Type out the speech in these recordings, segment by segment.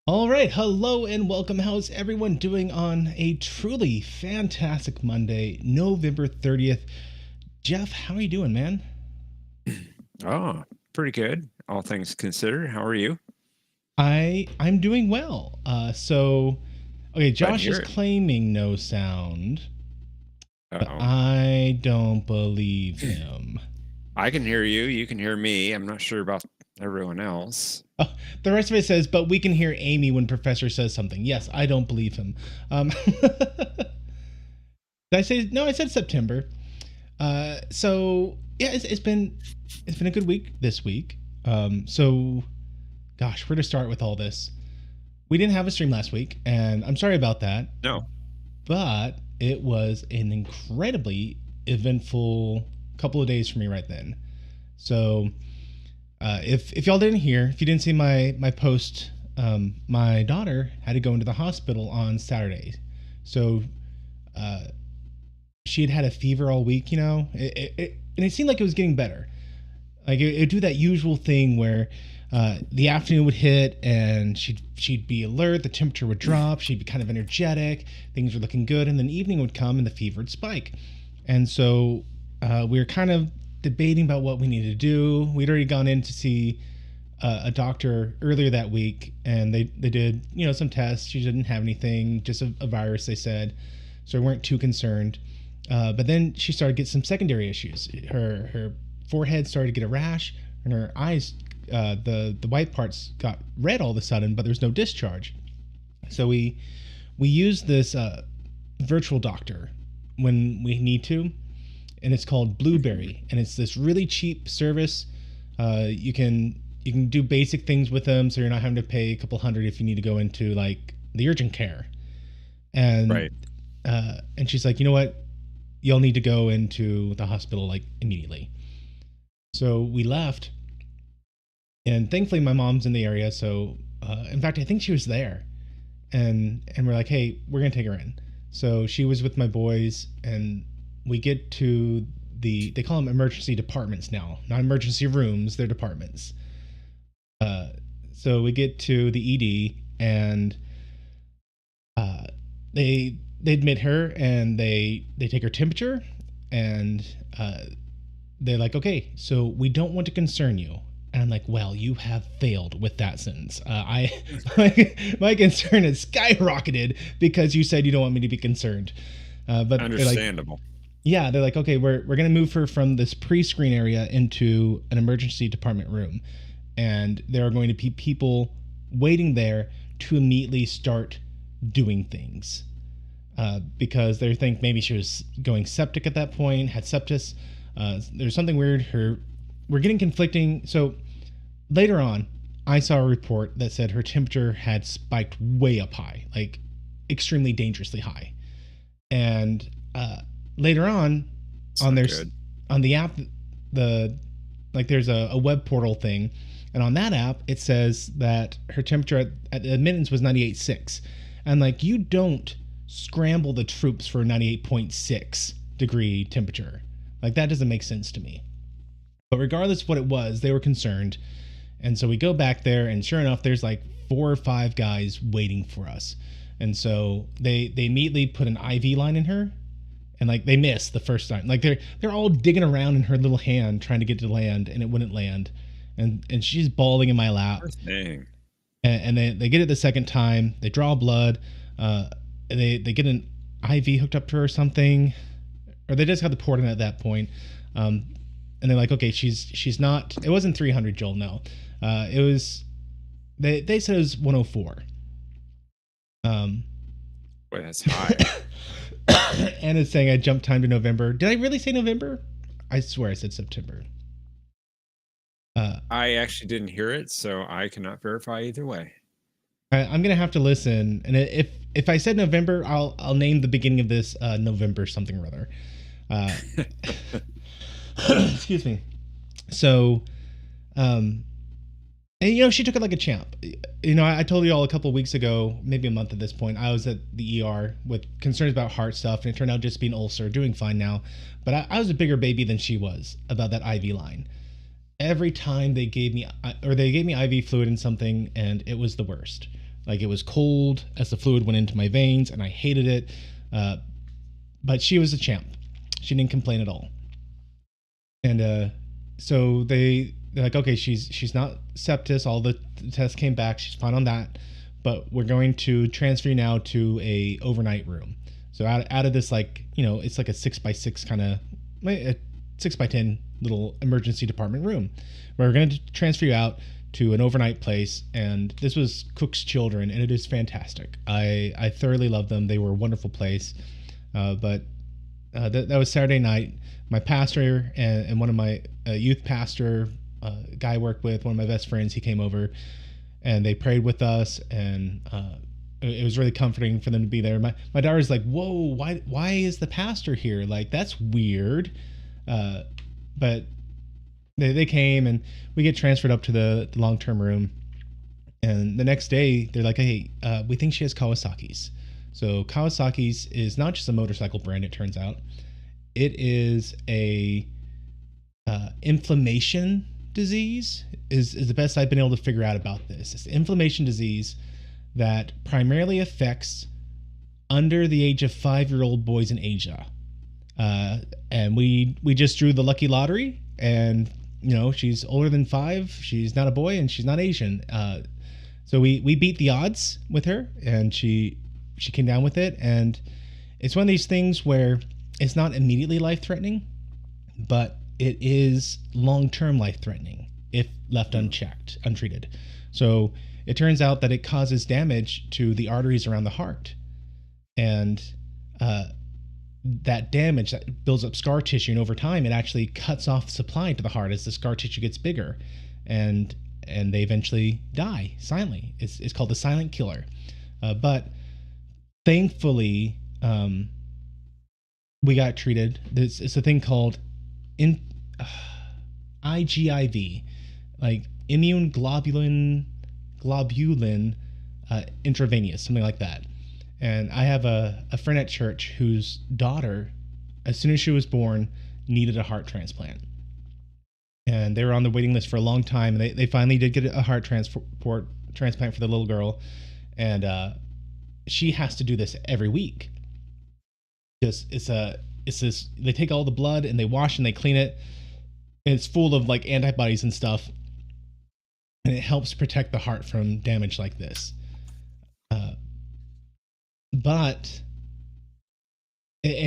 All right, hello and welcome. How's everyone doing on a truly fantastic Monday, November 30th? Jeff, how are you doing, man? Oh, pretty good. All things considered. How are you? I'm doing well. Okay, Glad to Josh hear is it. claiming no sound, but Uh-oh. I don't believe him. I can hear you. You can hear me. I'm not sure about everyone else. Oh, the rest of it says, but we can hear Amy when Professor says something. Yes, I don't believe him. Did I say no? I said September. Yeah, it's been a good week this week. Gosh, where to start with all this? We didn't have a stream last week, and I'm sorry about that. No. But it was an incredibly eventful couple of days for me right then. So, if y'all didn't hear, if you didn't see my post, my daughter had to go into the hospital on Saturday. So, uh, she had had a fever all week, and it seemed like it was getting better. Like it'd do that usual thing where the afternoon would hit and she'd be alert, the temperature would drop, she'd be kind of energetic, things were looking good, and then evening would come and the fever would spike. And so we were kind of debating about what we needed to do. We'd already gone in to see a doctor earlier that week, and they did some tests. She didn't have anything, just a virus, they said, so we weren't too concerned. But then she started to get some secondary issues. Her forehead started to get a rash, and her eyes, the white parts got red all of a sudden, but there's no discharge. So we use this virtual doctor when we need to, and it's called Blueberry, and it's this really cheap service. You can do basic things with them, so you're not having to pay a couple hundred if you need to go into like the urgent care. And Right. and she's like, you know what? You'll need to go into the hospital like immediately. So we left, and thankfully my mom's in the area. So in fact, I think she was there, and we're like, hey, we're gonna take her in. So she was with my boys, and we get to they call them emergency departments now, not emergency rooms, they're departments. Uh, so we get to the ED, and uh, they admit her, and they take her temperature, and they're like, okay, so we don't want to concern you. And I'm like, well, you have failed with that sentence. My concern has skyrocketed because you said you don't want me to be concerned. But they're like, Understandable. yeah, they're like, okay, we're gonna move her from this pre-screen area into an emergency department room, and there are going to be people waiting there to immediately start doing things because they think maybe she was going septic at that point, had sepsis. There's something weird. We're getting conflicting. So later on, I saw a report that said her temperature had spiked way up high, like extremely dangerously high. And later It's on not their good. on the app, the like there's a web portal thing, and on that app it says that her temperature at admittance was 98.6, and like you don't scramble the troops for a 98.6 degree temperature. Like that doesn't make sense to me. But regardless of what it was, they were concerned. And so we go back there, and sure enough, there's like four or five guys waiting for us. And so they immediately put an IV line in her, and like they missed the first time. Like they're all digging around in her little hand trying to get to land, and it wouldn't land. And she's bawling in my lap. Poor thing. And they get it the second time. They draw blood. Uh, they get an IV hooked up to her or something, or they just got the port in at that point. Um, and they're like, okay, she's not. It wasn't 300, Joel. No, it was. They said it was 104. Um, Boy, that's high. and it's saying I jumped time to November. Did I really say November? I swear I said September. Uh, I actually didn't hear it, so I cannot verify either way. I'm gonna have to listen, and if I said November, I'll name the beginning of this November something or other. Uh, excuse me. So, um, and she took it like a champ. I told you all a couple of weeks ago, maybe a month at this point, I was at the ER with concerns about heart stuff, and it turned out just being ulcer. Doing fine now, but I was a bigger baby than she was about that IV line. Every time they gave me IV fluid in something, and it was the worst. Like it was cold as the fluid went into my veins, and I hated it. But she was a champ. She didn't complain at all. And so they're like, okay, she's not sepsis. All the tests came back. She's fine on that. But we're going to transfer you now to a overnight room. So out of this, like, it's like a 6x6 kind of, a 6x10 little emergency department room, where we're going to transfer you out to an overnight place. And this was Cook's Children, and it is fantastic. I thoroughly love them. They were a wonderful place. But that was Saturday night. My pastor and one of my youth pastor guy I worked with, one of my best friends, he came over, and they prayed with us, and it was really comforting for them to be there. My daughter's like, whoa, why is the pastor here? Like, that's weird. But they came, and we get transferred up to the long-term room. And the next day, they're like, hey, we think she has Kawasaki's. So Kawasaki's is not just a motorcycle brand, it turns out. It is a inflammation disease, is the best I've been able to figure out about this. It's an inflammation disease that primarily affects under the age of 5-year-old boys in Asia. And we just drew the lucky lottery, and she's older than 5. She's not a boy, and she's not Asian. So we beat the odds with her, and she came down with it. And it's one of these things where it's not immediately life-threatening, but it is long-term life-threatening if left unchecked, untreated. So it turns out that it causes damage to the arteries around the heart. And that damage that builds up scar tissue, and over time it actually cuts off supply to the heart as the scar tissue gets bigger, and they eventually die silently. It's called the silent killer. But thankfully, we got treated. It's a thing called IGIV, like immune globulin intravenous, something like that. And I have a friend at church whose daughter, as soon as she was born, needed a heart transplant. And they were on the waiting list for a long time. And they finally did get a heart transplant for the little girl. And she has to do this every week. It's this, they take all the blood and they wash and they clean it. And it's full of like antibodies and stuff. And it helps protect the heart from damage like this. And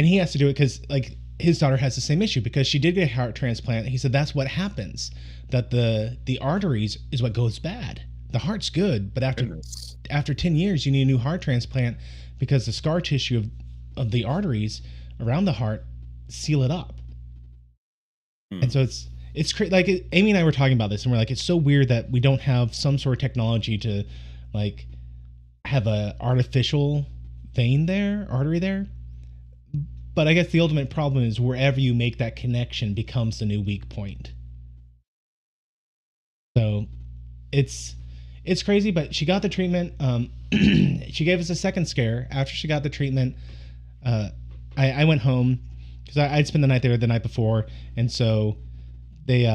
he has to do it because like his daughter has the same issue, because she did get a heart transplant. He said that's what happens, that the arteries is what goes bad. The heart's good, but after 10 years you need a new heart transplant because the scar tissue of the arteries around the heart seal it up. And so it's crazy. Like Amy and I were talking about this, and we're like, it's so weird that we don't have some sort of technology to like have a artificial artery there. But I guess the ultimate problem is wherever you make that connection becomes the new weak point. So it's crazy, but she got the treatment. She gave us a second scare after she got the treatment. I went home because I'd spent the night there the night before, and so they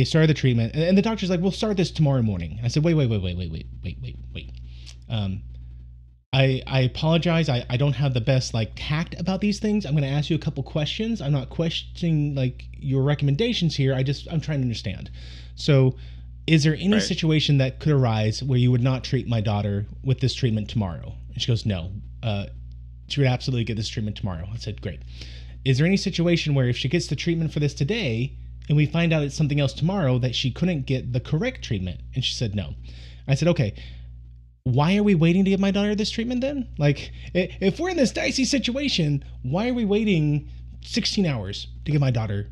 started the treatment, and the doctor's like, "We'll start this tomorrow morning." I said, "Wait. I apologize. I don't have the best like tact about these things. I'm going to ask you a couple questions. I'm not questioning like your recommendations here. I'm trying to understand. So, is there any situation that could arise where you would not treat my daughter with this treatment tomorrow?" And she goes, "No. She would absolutely get this treatment tomorrow." I said, "Great. Is there any situation where if she gets the treatment for this today and we find out it's something else tomorrow that she couldn't get the correct treatment?" And she said, "No." I said, "Okay. Why are we waiting to give my daughter this treatment then? Like, if we're in this dicey situation, why are we waiting 16 hours to give my daughter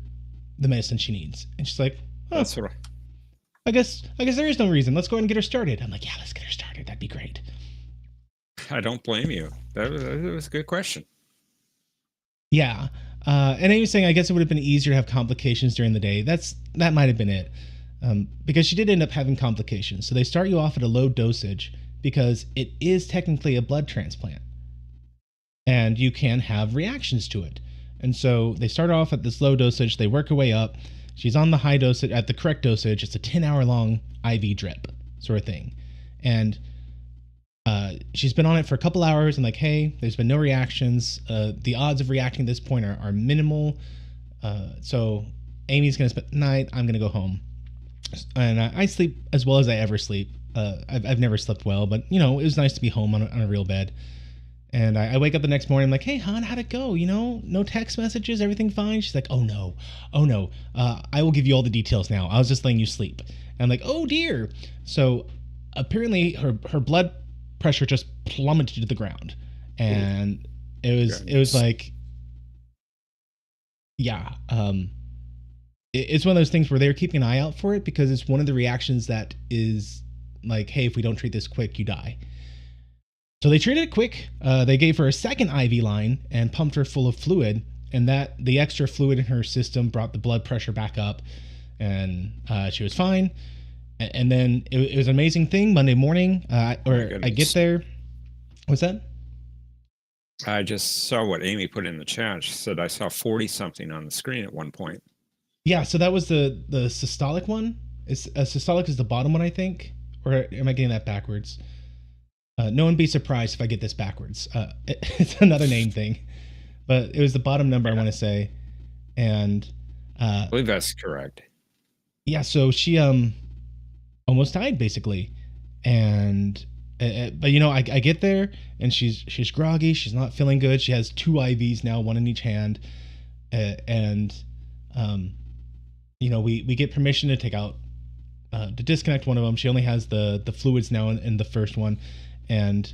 the medicine she needs?" And she's like, "Oh, That's right. I guess there is no reason. Let's go ahead and get her started." I'm like, "Yeah, let's get her started. That'd be great." I don't blame you. That was a good question. Yeah. And he was saying, I guess it would have been easier to have complications during the day. That might have been it. Because she did end up having complications. So they start you off at a low dosage because it is technically a blood transplant. And you can have reactions to it. And so they start off at this low dosage. They work her way up. She's on the high dosage, at the correct dosage. It's a 10-hour long IV drip sort of thing. And she's been on it for a couple hours and like, hey, there's been no reactions. The odds of reacting at this point are minimal. So Amy's gonna spend the night. I'm gonna go home, and I sleep as well as I ever sleep. I've never slept well, but you know it was nice to be home on a real bed. And I wake up the next morning. I'm like, hey, hon, how'd it go? You know, no text messages, everything fine? She's like, oh no, oh no. I will give you all the details now. I was just letting you sleep. And I'm like, oh dear. So apparently her blood pressure just plummeted to the ground, and it was like, yeah. It's one of those things where they're keeping an eye out for it because it's one of the reactions that is like, hey, if we don't treat this quick, you die. So they treated it quick. They gave her a second IV line and pumped her full of fluid, and that the extra fluid in her system brought the blood pressure back up, and she was fine. And then it was an amazing thing. Monday morning, I get there. What's that? I just saw what Amy put in the chat. She said I saw 40 something on the screen at one point. Yeah, so that was the systolic one. Systolic is the bottom one, I think, or am I getting that backwards? No one be surprised if I get this backwards. It's another name thing, but it was the bottom number I want to say, and I believe that's correct. yeah. So she almost died basically, and but you know I get there and she's groggy. She's not feeling good. She has two IVs now, one in each hand, and you know we get permission to take out to disconnect one of them. She only has the fluids now in the first one. And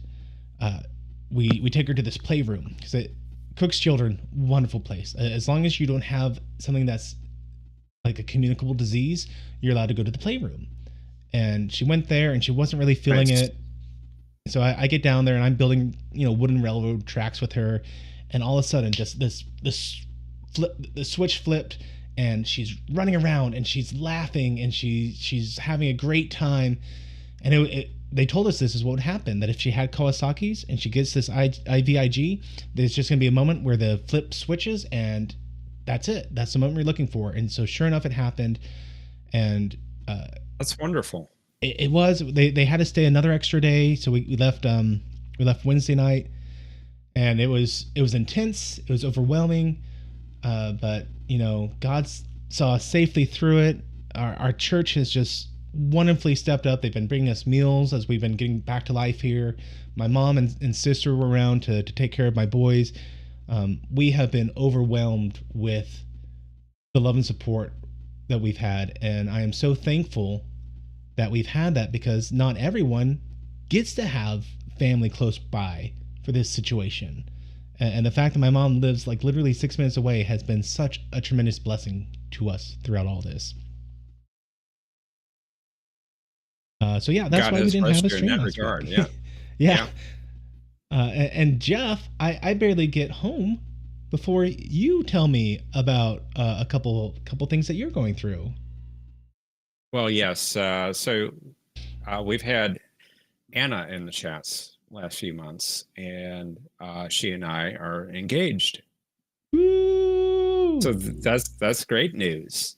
we take her to this playroom because it Cook's Children, wonderful place. As long as you don't have something that's like a communicable disease, you're allowed to go to the playroom. And she went there and she wasn't really feeling it. So I get down there and I'm building, you know, wooden railroad tracks with her, and all of a sudden just the switch flipped and she's running around and she's laughing and she's having a great time. And they told us this is what would happen, that if she had Kawasaki's and she gets this IVIG, there's just going to be a moment where the flip switches and that's it. That's the moment we're looking for. And so sure enough, it happened. And that's wonderful. It was. They had to stay another extra day. So we left Wednesday night, and it was intense. It was overwhelming. But, you know, God saw us safely through it. Our church has just wonderfully stepped up. They've been bringing us meals as we've been getting back to life here. My mom and sister were around to take care of my boys. We have been overwhelmed with the love and support that we've had, and I am so thankful that we've had that because not everyone gets to have family close by for this situation. And the fact that my mom lives like literally 6 minutes away has been such a tremendous blessing to us throughout all this. So yeah, that's God why we didn't have a stream in that last regard. week. Yeah. Yeah. And Jeff, I barely get home before you tell me about a couple things that you're going through. Well, yes. So we've had Anna in the chats last few months, and she and I are engaged. Woo! So that's great news.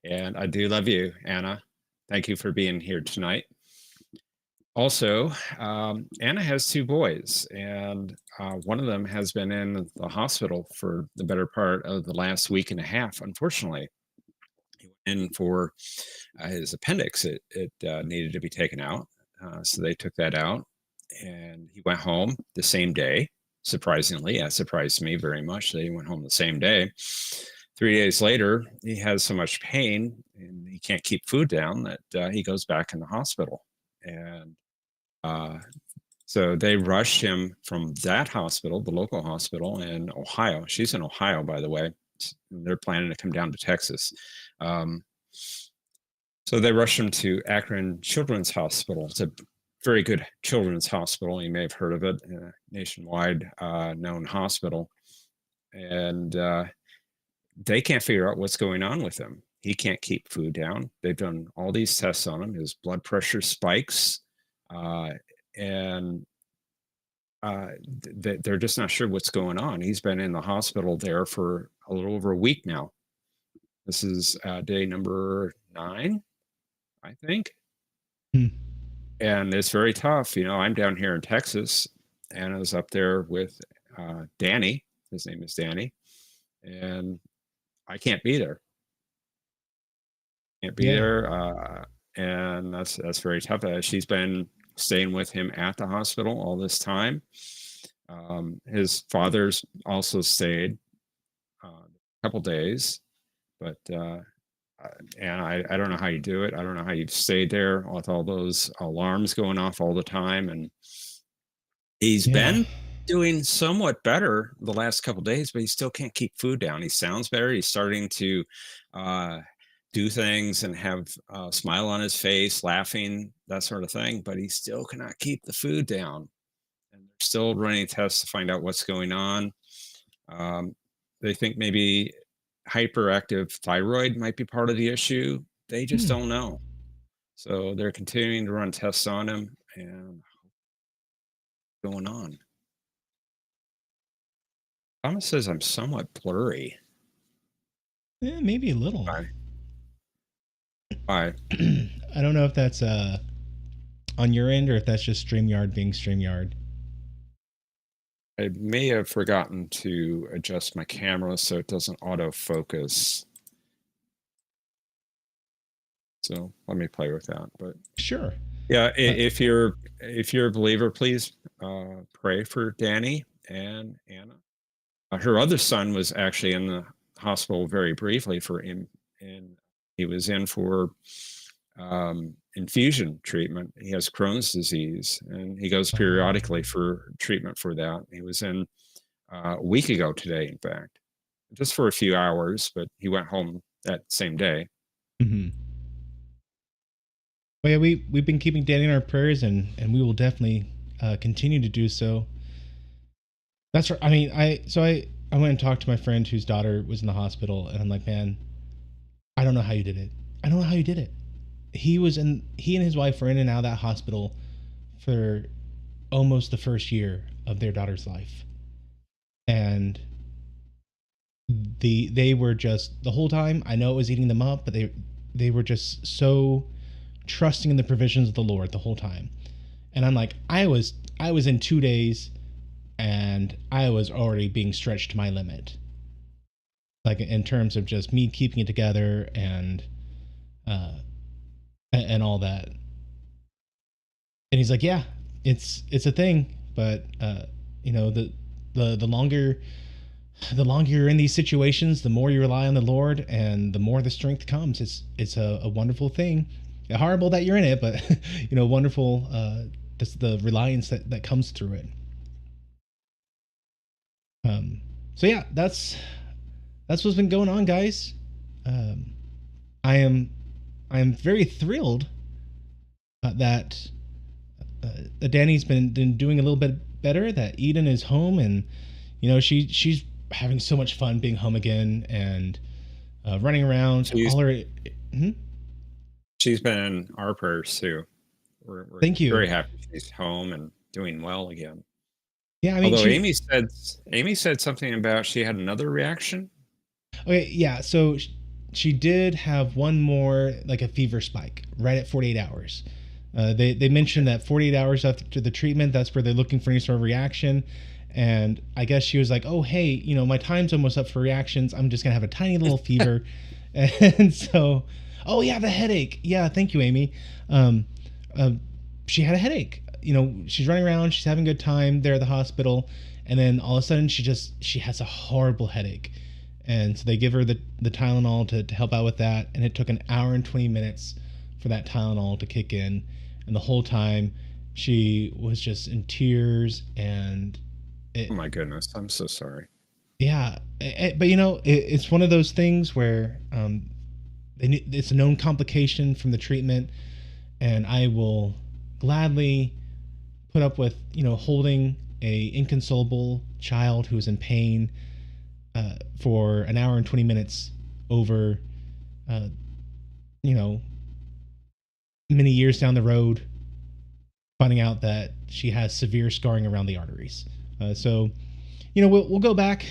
And I do love you, Anna. Thank you for being here tonight. Also, Anna has two boys, and one of them has been in the hospital for the better part of the last week and a half, unfortunately. He went in for his appendix. It needed to be taken out. So they took that out, and he went home the same day. Surprisingly, that surprised me very much that he went home the same day. 3 days later, he has so much pain and he can't keep food down that he goes back in the hospital. And so they rushed him from that hospital, the local hospital in Ohio. She's in Ohio, by the way. They're planning to come down to Texas. So they rushed him to Akron Children's Hospital. It's a very good children's hospital. You may have heard of it, nationwide known hospital. And they can't figure out what's going on with him. He can't keep food down. They've done all these tests on him. His blood pressure spikes, and they're just not sure what's going on. He's been in the hospital there for a little over a week now. This is day number 9, I think. and it's very tough. I'm down here in Texas, and I was up there with Danny. His name is Danny, and I can't be there. Can't be Yeah. there, and that's very tough. She's been staying with him at the hospital all this time. His father's also stayed a couple days, but and I don't know how you do it. I don't know how you've stayed there with all those alarms going off all the time. And he's Yeah. been doing somewhat better the last couple days, but he still can't keep food down. He sounds better. He's starting to uh, do things and have a smile on his face, laughing, that sort of thing. But he still cannot keep the food down. And they're still running tests to find out what's going on. Um, they think maybe hyperactive thyroid might be part of the issue. They just Hmm. don't know. So they're continuing to run tests on him and going on. Thomas says I'm somewhat blurry. Yeah, maybe a little. Why? Why? I don't know if that's on your end or if that's just StreamYard being StreamYard. I may have forgotten to adjust my camera so it doesn't autofocus. So let me play with that. But Sure. yeah, Uh, if you're a believer, please pray for Danny and Anna. Her other son was actually in the hospital very briefly for him, and he was in for infusion treatment. He has Crohn's disease, and he goes periodically for treatment for that. He was in a week ago today, in fact, just for a few hours, but he went home that same day. mhm. Well, yeah, we've been keeping Danny in our prayers, and we will definitely continue to do so. That's right. I mean, I went and talked to my friend whose daughter was in the hospital, and I'm like, man, I don't know how you did it. I don't know how you did it. He and his wife were in and out of that hospital for almost the first year of their daughter's life, and they were just the whole time. I know it was eating them up, but they were just so trusting in the provisions of the Lord the whole time. And I'm like, I was in 2 days, and I was already being stretched to my limit, like in terms of just me keeping it together uh, and all that. And he's like, yeah, it's a thing, but you know the longer the longer you're in these situations, the more you rely on the Lord, and the more the strength comes. It's a wonderful thing. Horrible that you're in it, but wonderful. The reliance that comes through it. Um, so yeah, that's what's been going on, guys. Um, I am very thrilled that Danny's been doing a little bit better. That Eden is home, and she's having so much fun being home again and running around. She's All her. Hmm? she's been in our prayers too. We're Thank you. very happy she's home and doing well again. Yeah, I mean Although she. Amy said something about she had another reaction. Okay, yeah. So she did have one more, like a fever spike right at 48 hours. They mentioned that 48 hours after the treatment, that's where they're looking for any sort of reaction. And I guess she was like, "Oh, hey, my time's almost up for reactions. I'm just gonna have a tiny little fever." And so, oh yeah, the headache. Yeah, thank you, Amy. Um, uh, she had a headache. She's running around. She's having a good time there at the hospital, and then all of a sudden, she has a horrible headache. And so they give her the Tylenol to help out with that, and it took an hour and 20 minutes for that Tylenol to kick in, and the whole time she was just in tears. And Oh it my goodness, I'm so sorry. yeah, but it's one of those things where it's a known complication from the treatment, and I will gladly put up with holding a inconsolable child who is in pain for an hour and 20 minutes over uh, you know many years down the road, finding out that she has severe scarring around the arteries. So we'll go back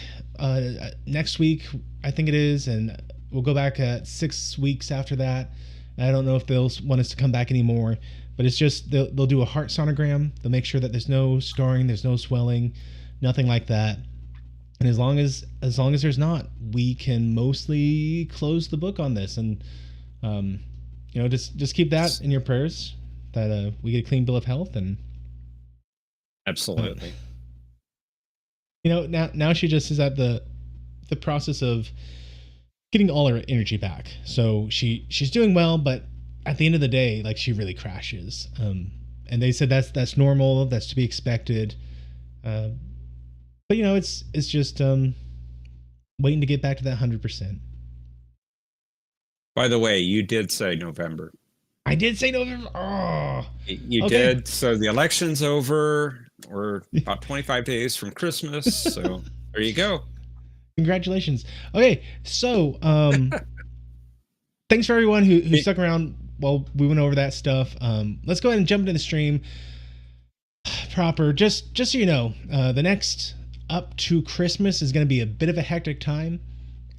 next week, I think it is, and we'll go back 6 weeks after that, I don't know if they'll want us to come back anymore, but it's just they'll do a heart sonogram. They'll make sure that there's no scarring, there's no swelling, nothing like that. And as long as there's not, we can mostly close the book on this. And just keep that in your prayers that we get a clean bill of health. And Absolutely. now she just is at the process of getting all her energy back. So she's doing well, but at the end of the day, like, she really crashes. And they said that's normal, that's to be expected. But it's just waiting to get back to that 100%. By the way, you did say November. I did say November. Oh, you okay. did. So the election's over. We're about 25 days from Christmas. So there you go. Congratulations. Okay, so thanks for everyone who stuck around while we went over that stuff. Let's go ahead and jump into the stream proper. Just so you know, the next up to Christmas is going to be a bit of a hectic time.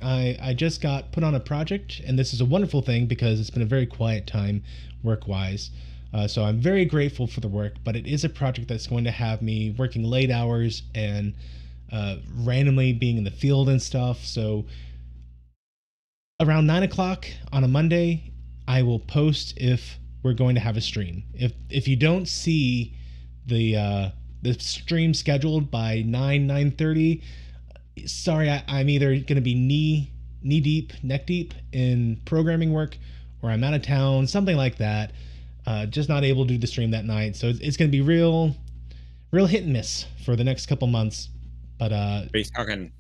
I just got put on a project, and this is a wonderful thing because it's been a very quiet time work-wise. So I'm very grateful for the work, but it is a project that's going to have me working late hours and randomly being in the field and stuff. So around 9 o'clock on a Monday, I will post if we're going to have a stream. If you don't see the stream scheduled by 9:30, sorry, I'm either going to be knee deep, neck deep in programming work, or I'm out of town, something like that. Just not able to do the stream that night. So it's going to be real hit and miss for the next couple months. But are you talking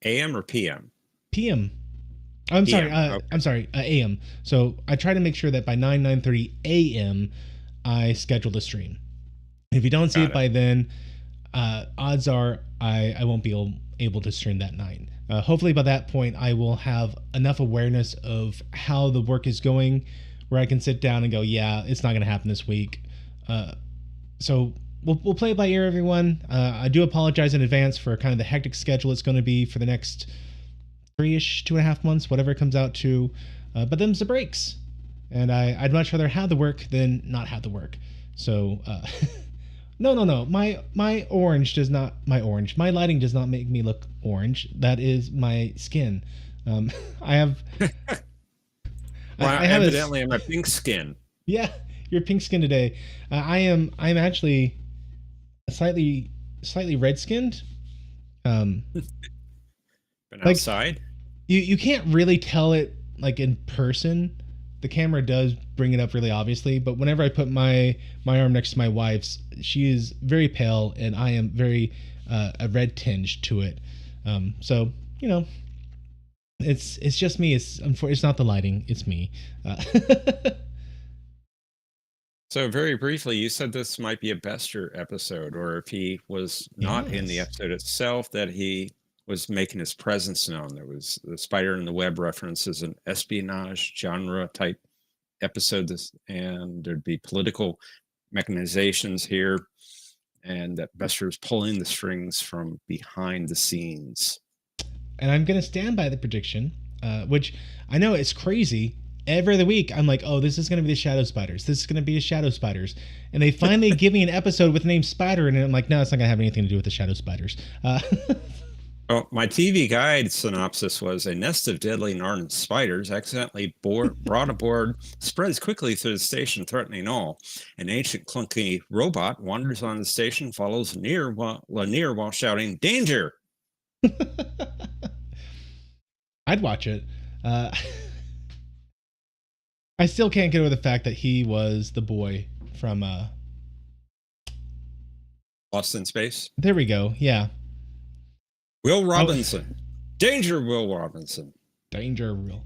AM or PM? PM. I'm PM. sorry. Okay. I'm sorry. AM. So I try to make sure that by 9:30 AM, I schedule the stream. If you don't see it by then, odds are I won't be able to stream that night. Hopefully by that point, I will have enough awareness of how the work is going, where I can sit down and go, yeah, it's not going to happen this week. So we'll play it by ear, everyone. I do apologize in advance for kind of the hectic schedule it's going to be for the next 2.5 months, whatever it comes out to. But them's the breaks. And I'd much rather have the work than not have the work. So, no. My lighting does not make me look orange. That is my skin. I have... Evidently, I'm a pink skin. Yeah, you're pink skin today. I'm actually slightly red skinned. Been outside. You can't really tell it like in person. The camera does bring it up really obviously, but whenever I put my arm next to my wife's, she is very pale and I am very a red tinge to it. So it's just me. It's not the lighting. It's me. So very briefly, you said this might be a Bester episode, or if he was not in the episode itself, that he was making his presence known. There was the Spider in the Web reference as an espionage genre type episode, and there'd be political mechanizations here, and that Bester is pulling the strings from behind the scenes. And I'm going to stand by the prediction, which I know it's crazy. Every other week, I'm like, oh, this is going to be the Shadow Spiders. This is going to be a Shadow Spiders. And they finally give me an episode with the name Spider, and I'm like, no, it's not going to have anything to do with the Shadow Spiders. Well, my TV guide synopsis was a nest of deadly Narn spiders accidentally brought aboard, spreads quickly through the station, threatening all. An ancient clunky robot wanders on the station, follows Lanier while shouting, "Danger!" I'd watch it. I still can't get over the fact that he was the boy from Lost in Space. There we go. Yeah. Will Robinson. Danger, Will Robinson. Danger, Will.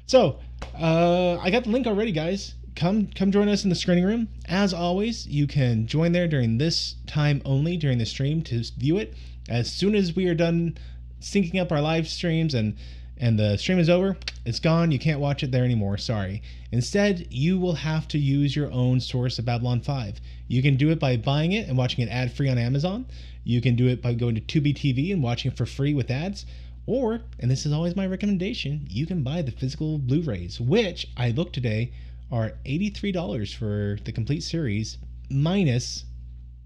So, I got the link already, guys. Come join us in the screening room. As always, you can join there during this time only, during the stream, to view it. As soon as we are done syncing up our live streams and the stream is over, it's gone. You can't watch it there anymore. Sorry. Instead, you will have to use your own source of Babylon 5. You can do it by buying it and watching it ad-free on Amazon. You can do it by going to Tubi TV and watching it for free with ads. Or, and this is always my recommendation, you can buy the physical Blu-rays, which I looked today are $83 for the complete series, minus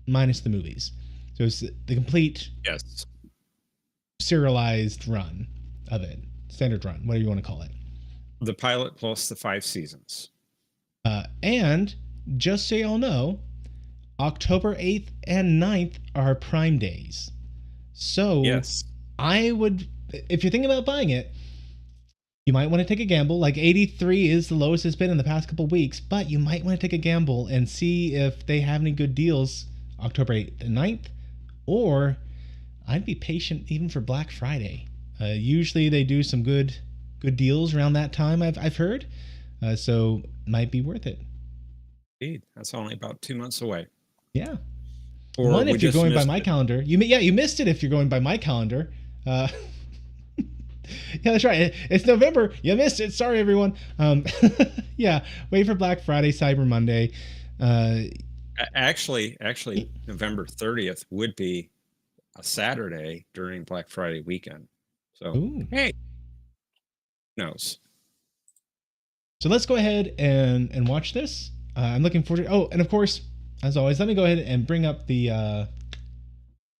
the movies. So it's the complete Yes. serialized run of it, standard run, whatever you want to call it. The pilot plus the 5 seasons. And just so y'all know, October 8th and 9th are Prime days. So Yes. I would, if you're thinking about buying it, you might want to take a gamble. Like 83 is the lowest it's been in the past couple weeks, but you might want to take a gamble and see if they have any good deals October 8th and 9th, or I'd be patient even for Black Friday. Usually they do some good deals around that time, I've heard. So might be worth it. Indeed. That's only about 2 months away. Yeah. Or One, we if you're just going by missed my it. calendar. You missed it if you're going by my calendar. Yeah, that's right. It's November. You missed it. Sorry, everyone. Yeah, wait for Black Friday, Cyber Monday. Actually, November 30th would be a Saturday during Black Friday weekend. So, Ooh. hey, who knows? So let's go ahead and watch this. I'm looking forward to. Oh, and of course, as always, let me go ahead and bring up the.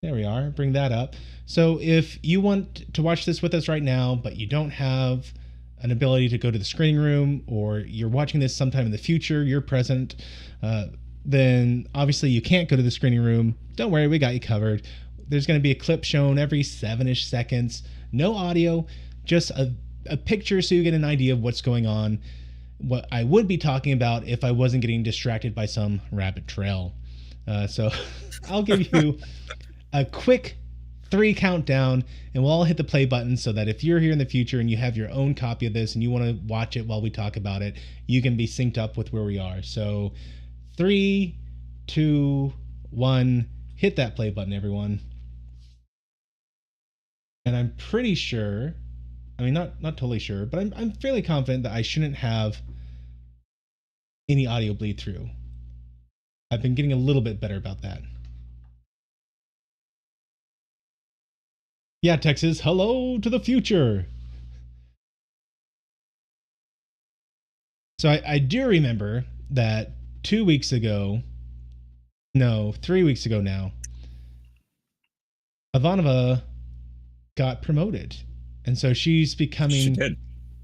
There we are. Bring that up. So if you want to watch this with us right now, but you don't have an ability to go to the screening room, or you're watching this sometime in the future, you're present, then obviously you can't go to the screening room. Don't worry, we got you covered. There's going to be a clip shown every 7-ish seconds. No audio, just a picture so you get an idea of what's going on. What I would be talking about if I wasn't getting distracted by some rabbit trail. So I'll give you a quick 3 countdown, and we'll all hit the play button so that if you're here in the future and you have your own copy of this and you want to watch it while we talk about it, you can be synced up with where we are. So 3, 2, 1, hit that play button, everyone. And I'm pretty sure, I mean, not totally sure, but I'm fairly confident that I shouldn't have any audio bleed through. I've been getting a little bit better about that. Yeah, Texas, hello to the future. So I do remember that 2 weeks ago, no, 3 weeks ago now, Ivanova got promoted. And so she's becoming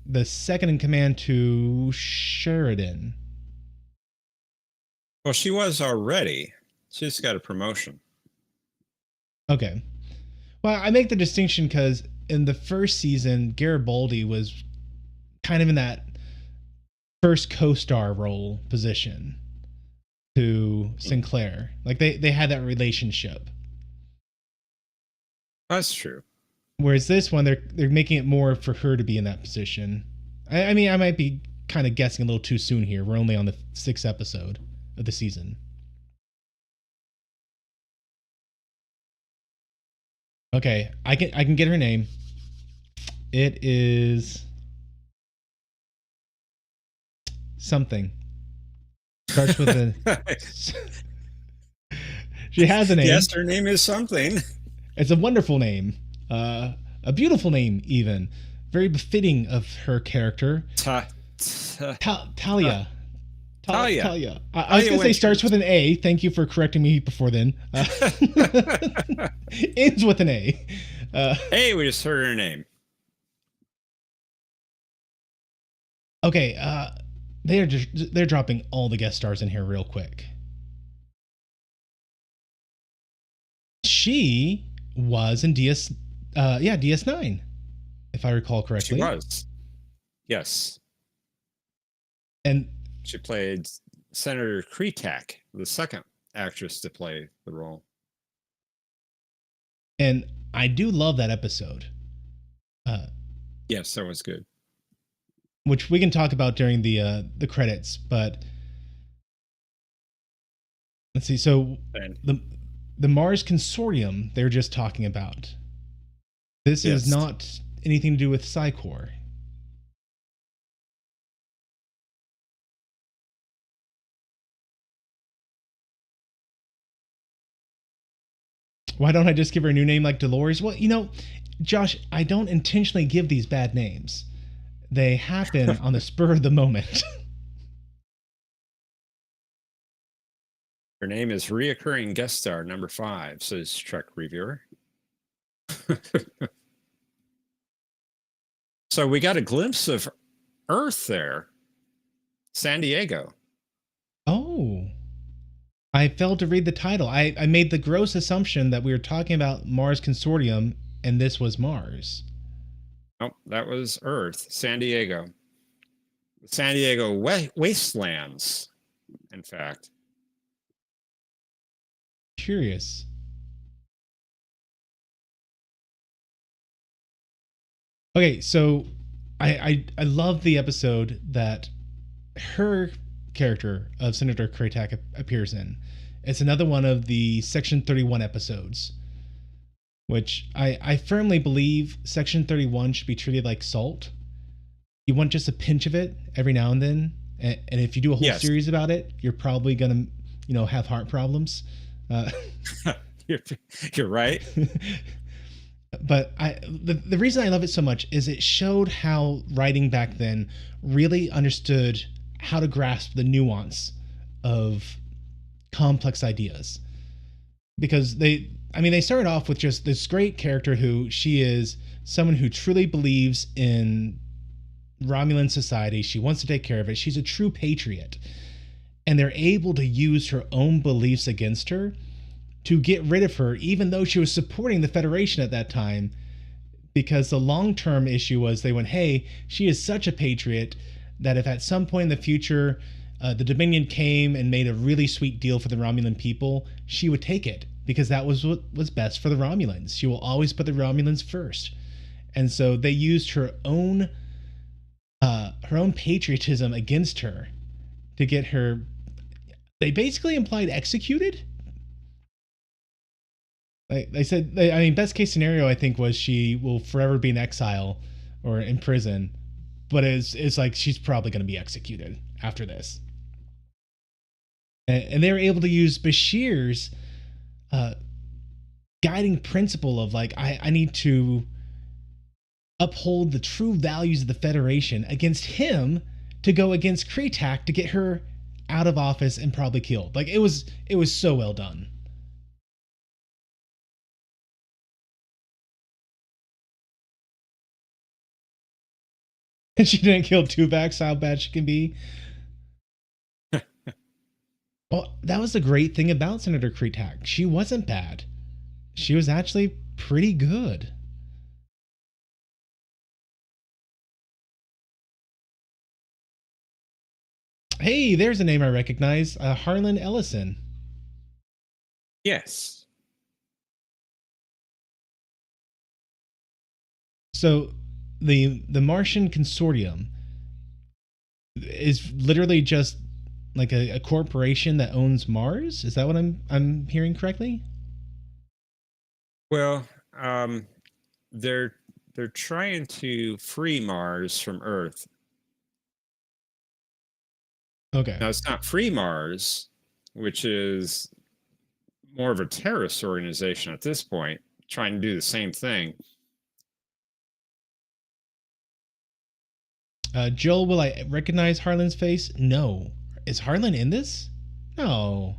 the second in command to Sheridan. Well, she was already. She just got a promotion. Okay. Well, I make the distinction because in the first season, Garibaldi was kind of in that first co-star role position to Sinclair. Like they had that relationship. That's true. Whereas this one, they're making it more for her to be in that position. I mean, I might be kind of guessing a little too soon here. We're only on the 6th episode of the season. Okay, I can get her name. It is something. Starts with a. She has a name. Yes, her name is something. It's a wonderful name. A beautiful name, even. Very befitting of her character. Talia. Talia. I was going to say starts with an A. Thank you for correcting me before then. Ends with an A. Hey, we just heard her name. Okay, they're dropping all the guest stars in here real quick. She was in DS9, if I recall correctly. She was. Yes. And she played Senator Kretak, the second actress to play the role. And I do love that episode. Yes, that was good. Which we can talk about during the credits, but let's see. So the Mars Consortium they're just talking about. This is not anything to do with Psy-Corps. Why don't I just give her a new name like Dolores? Well, you know, Josh, I don't intentionally give these bad names. They happen on the spur of the moment. Her name is reoccurring guest star number 5, says Trek reviewer. So we got a glimpse of Earth there, San Diego. Oh, I failed to read the title. I made the gross assumption that we were talking about Mars Consortium and this was Mars. Oh, that was Earth, San Diego. San Diego wastelands, in fact. Curious. Okay, so I love the episode that her character of Senator Kraytak appears in. It's another one of the Section 31 episodes, which I firmly believe Section 31 should be treated like salt. You want just a pinch of it every now and then, and if you do a whole series about it, you're probably gonna, have heart problems. You're right. But the reason I love it so much is it showed how writing back then really understood how to grasp the nuance of complex ideas. Because they started off with just this great character who she is someone who truly believes in Romulan society. She wants to take care of it. She's a true patriot. And they're able to use her own beliefs against her to get rid of her, even though she was supporting the Federation at that time, because the long-term issue was they went, hey, she is such a patriot that if at some point in the future the Dominion came and made a really sweet deal for the Romulan people, she would take it, because that was what was best for the Romulans. She will always put the Romulans first. And so they used her own patriotism against her to get her, they basically implied, executed. They said, best case scenario, I think, was she will forever be in exile or in prison. But it's like she's probably going to be executed after this. And they were able to use Bashir's guiding principle of, like, I need to uphold the true values of the Federation against him to go against Kraytak to get her out of office and probably killed. Like, it was so well done. And she didn't kill Tuvok, how bad she can be. Well, that was the great thing about Senator Kraytak. She wasn't bad. She was actually pretty good. Hey, there's a name I recognize. Harlan Ellison. Yes. So the Martian Consortium is literally just like a corporation that owns Mars. Is that what I'm hearing correctly? Well, they're trying to free Mars from Earth. Okay. Now it's not Free Mars, which is more of a terrorist organization at this point, trying to do the same thing. Joel, will I recognize Harlan's face? No. Is Harlan in this? No.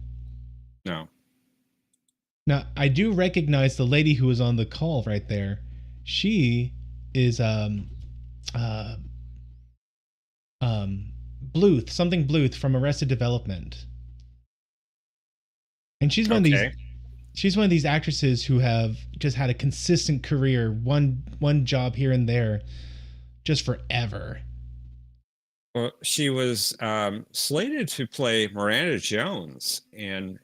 No. Now, I do recognize the lady who was on the call right there. She is Bluth, something Bluth from Arrested Development. And she's one of these actresses who have just had a consistent career, one job here and there, just forever. Well, she was slated to play Miranda Jones in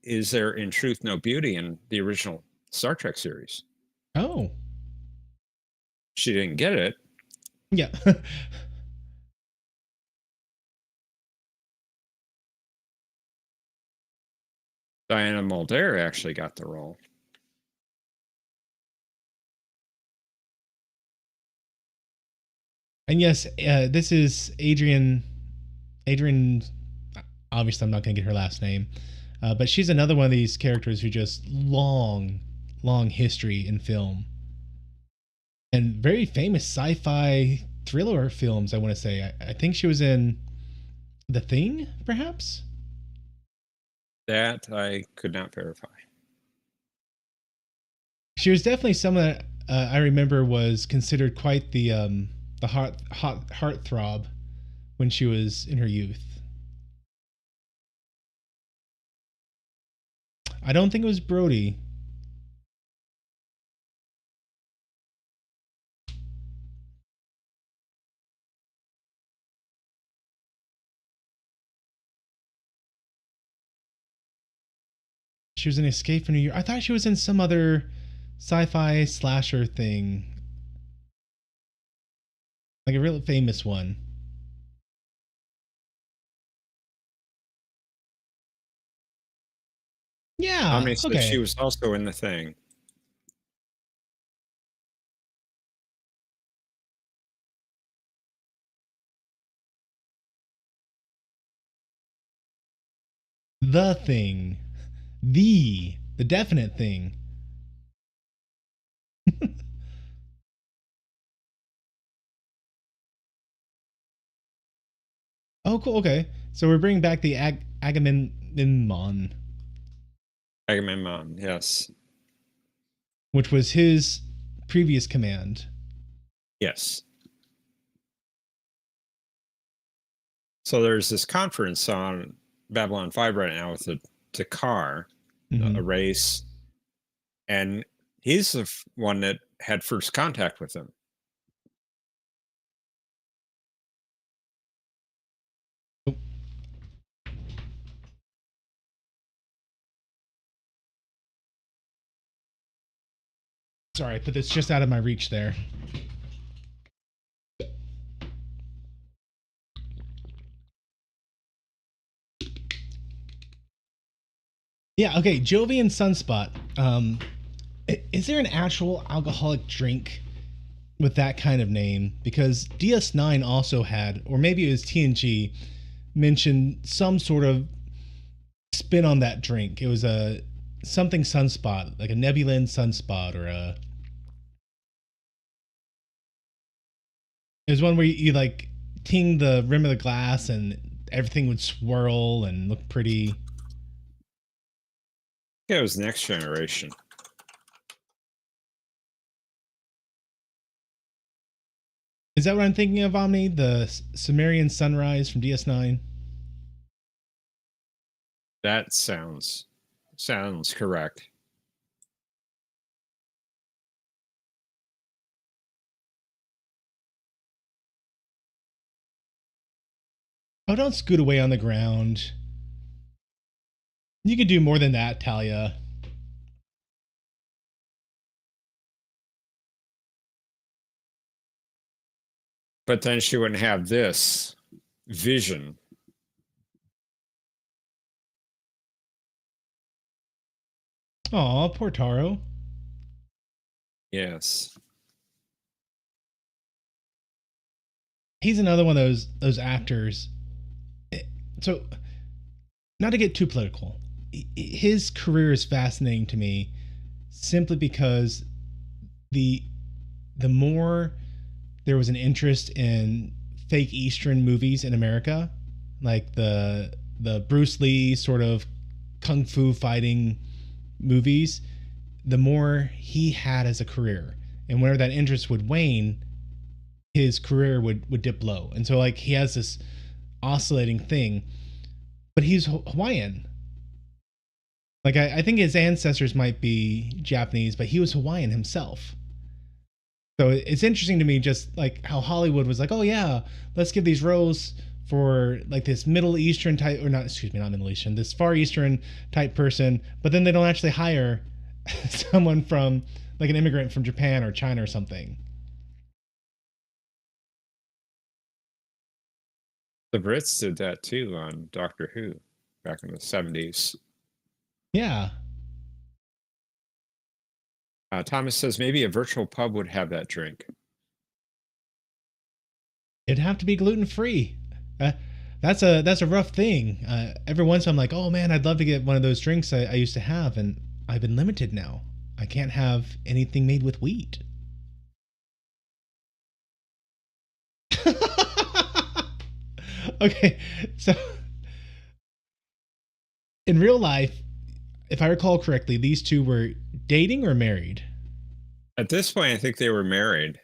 Is There in Truth No Beauty in the original Star Trek series. Oh. She didn't get it. Yeah. Diana Muldaur actually got the role. And yes, this is Adrian. Obviously, I'm not going to get her last name, but she's another one of these characters who just long history in film, and very famous sci-fi thriller films. I want to say. I think she was in The Thing, perhaps. That I could not verify. She was definitely someone that I remember was considered quite the heartthrob when she was in her youth. I don't think it was Brody. She was in Escape from New York. I thought she was in some other sci-fi slasher thing, like a real famous one. Yeah. Omni says she Okay. was also in The Thing. The thing. The definite thing. Oh, cool. Okay. So we're bringing back the Agamemnon, Agamemnon, yes. which was his previous command. Yes. So there's this conference on Babylon 5 right now with the Takar, a Mm-hmm. race, and he's the one that had first contact with him. Oh, sorry, I put this just out of my reach there. Yeah. Okay. Jovian Sunspot. Is there an actual alcoholic drink with that kind of name? Because DS9 also had, or maybe it was TNG, mentioned some sort of spin on that drink. It was a something sunspot, like a Nebulan sunspot, or a. It was one where you like ting the rim of the glass and everything would swirl and look pretty. Yeah, it was Next Generation. Is that what I'm thinking of, Omni? The Sumerian sunrise from DS9? That sounds correct. Oh, don't scoot away on the ground. You could do more than that, Talia. But then she wouldn't have this vision. Aw, poor Taro. Yes. He's another one of those actors. So, not to get too political, his career is fascinating to me simply because the the more there was an interest in fake Eastern movies in America, like the Bruce Lee sort of kung fu fighting movies, the more he had as a career. And whenever that interest would wane, his career would dip low. And so like he has this oscillating thing, but he's Hawaiian. Like I think his ancestors might be Japanese, but he was Hawaiian himself. So it's interesting to me just like how Hollywood was like, oh yeah, let's give these roles for like this Middle Eastern type, or not, excuse me, not Middle Eastern, this Far Eastern type person, but then they don't actually hire someone from like an immigrant from Japan or China or something. The Brits did that too on Doctor Who back in the 70s. Yeah, Thomas says maybe a virtual pub would have that drink. it'd have to be gluten free. Uh, that's a rough thing. Every once I'm like, oh man, I'd love to get one of those drinks I used to have, and I've been limited now. I can't have anything made with wheat. Okay, so In real life, if I recall correctly, these two were dating or married. At this point, I think they were married.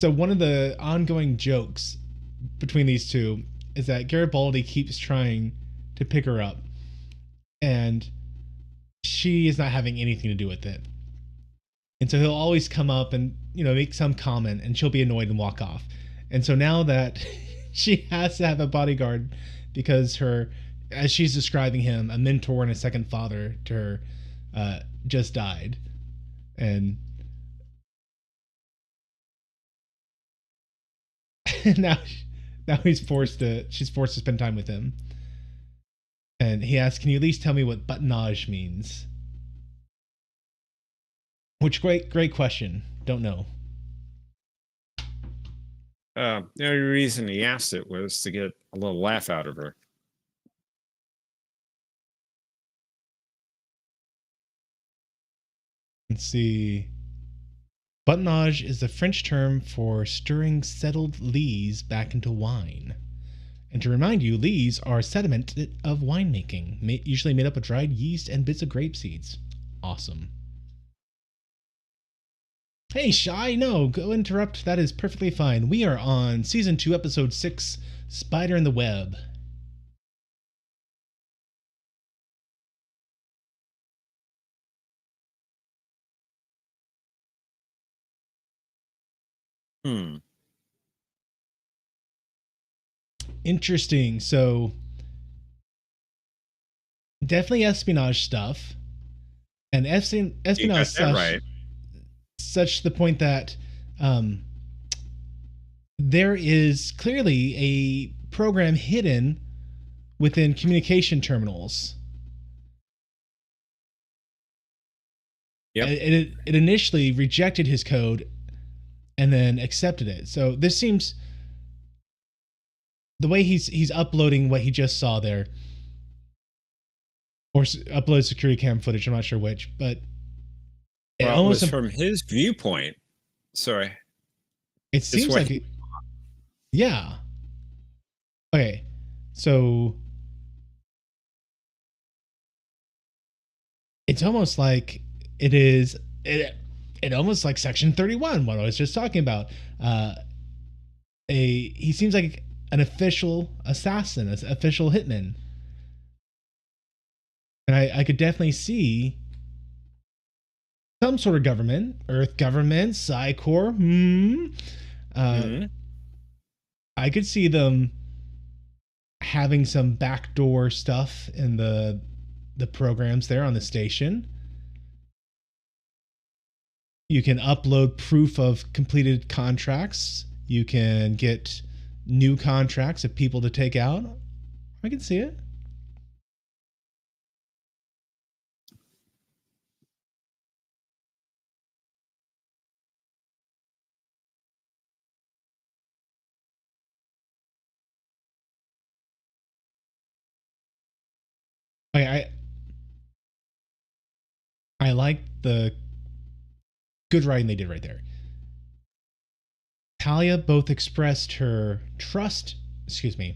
So one of the ongoing jokes between these two is that Garibaldi keeps trying to pick her up, and she is not having anything to do with it. And so he'll always come up and make some comment, and she'll be annoyed and walk off. And so now that she has to have a bodyguard because her, as she's describing him, a mentor and a second father to her, just died, and now now she's forced to spend time with him. And he asks, "Can you at least tell me what buttonnage means?" Which great question. Don't know. The only reason he asked it was to get a little laugh out of her. Let's see. Buttonnage is the French term for stirring settled lees back into wine. And to remind you, lees are sediment of winemaking, usually made up of dried yeast and bits of grape seeds. Awesome. Hey, Shy, no, go interrupt. That is perfectly fine. We are on Season 2, Episode 6, Spider in the Web. Interesting. So, definitely espionage stuff. And You espionage got that stuff right. such to the point that um, there is clearly a program hidden within communication terminals. Yep. It initially rejected his code and then accepted it. So this seems, the way he's uploading what he just saw there, or upload security cam footage. I'm not sure which, but Well, it was from his viewpoint. Sorry. It seems like it, yeah. Okay, so it's almost like it almost like Section 31, what I was just talking about. He seems like an official assassin, an official hitman, and I could definitely see some sort of government, Earth government, Psy-Corps. I could see them having some backdoor stuff in the programs there on the station. You can upload proof of completed contracts. You can get new contracts of people to take out. I can see it. I like the good writing they did right there. Talia both expressed her trust, excuse me,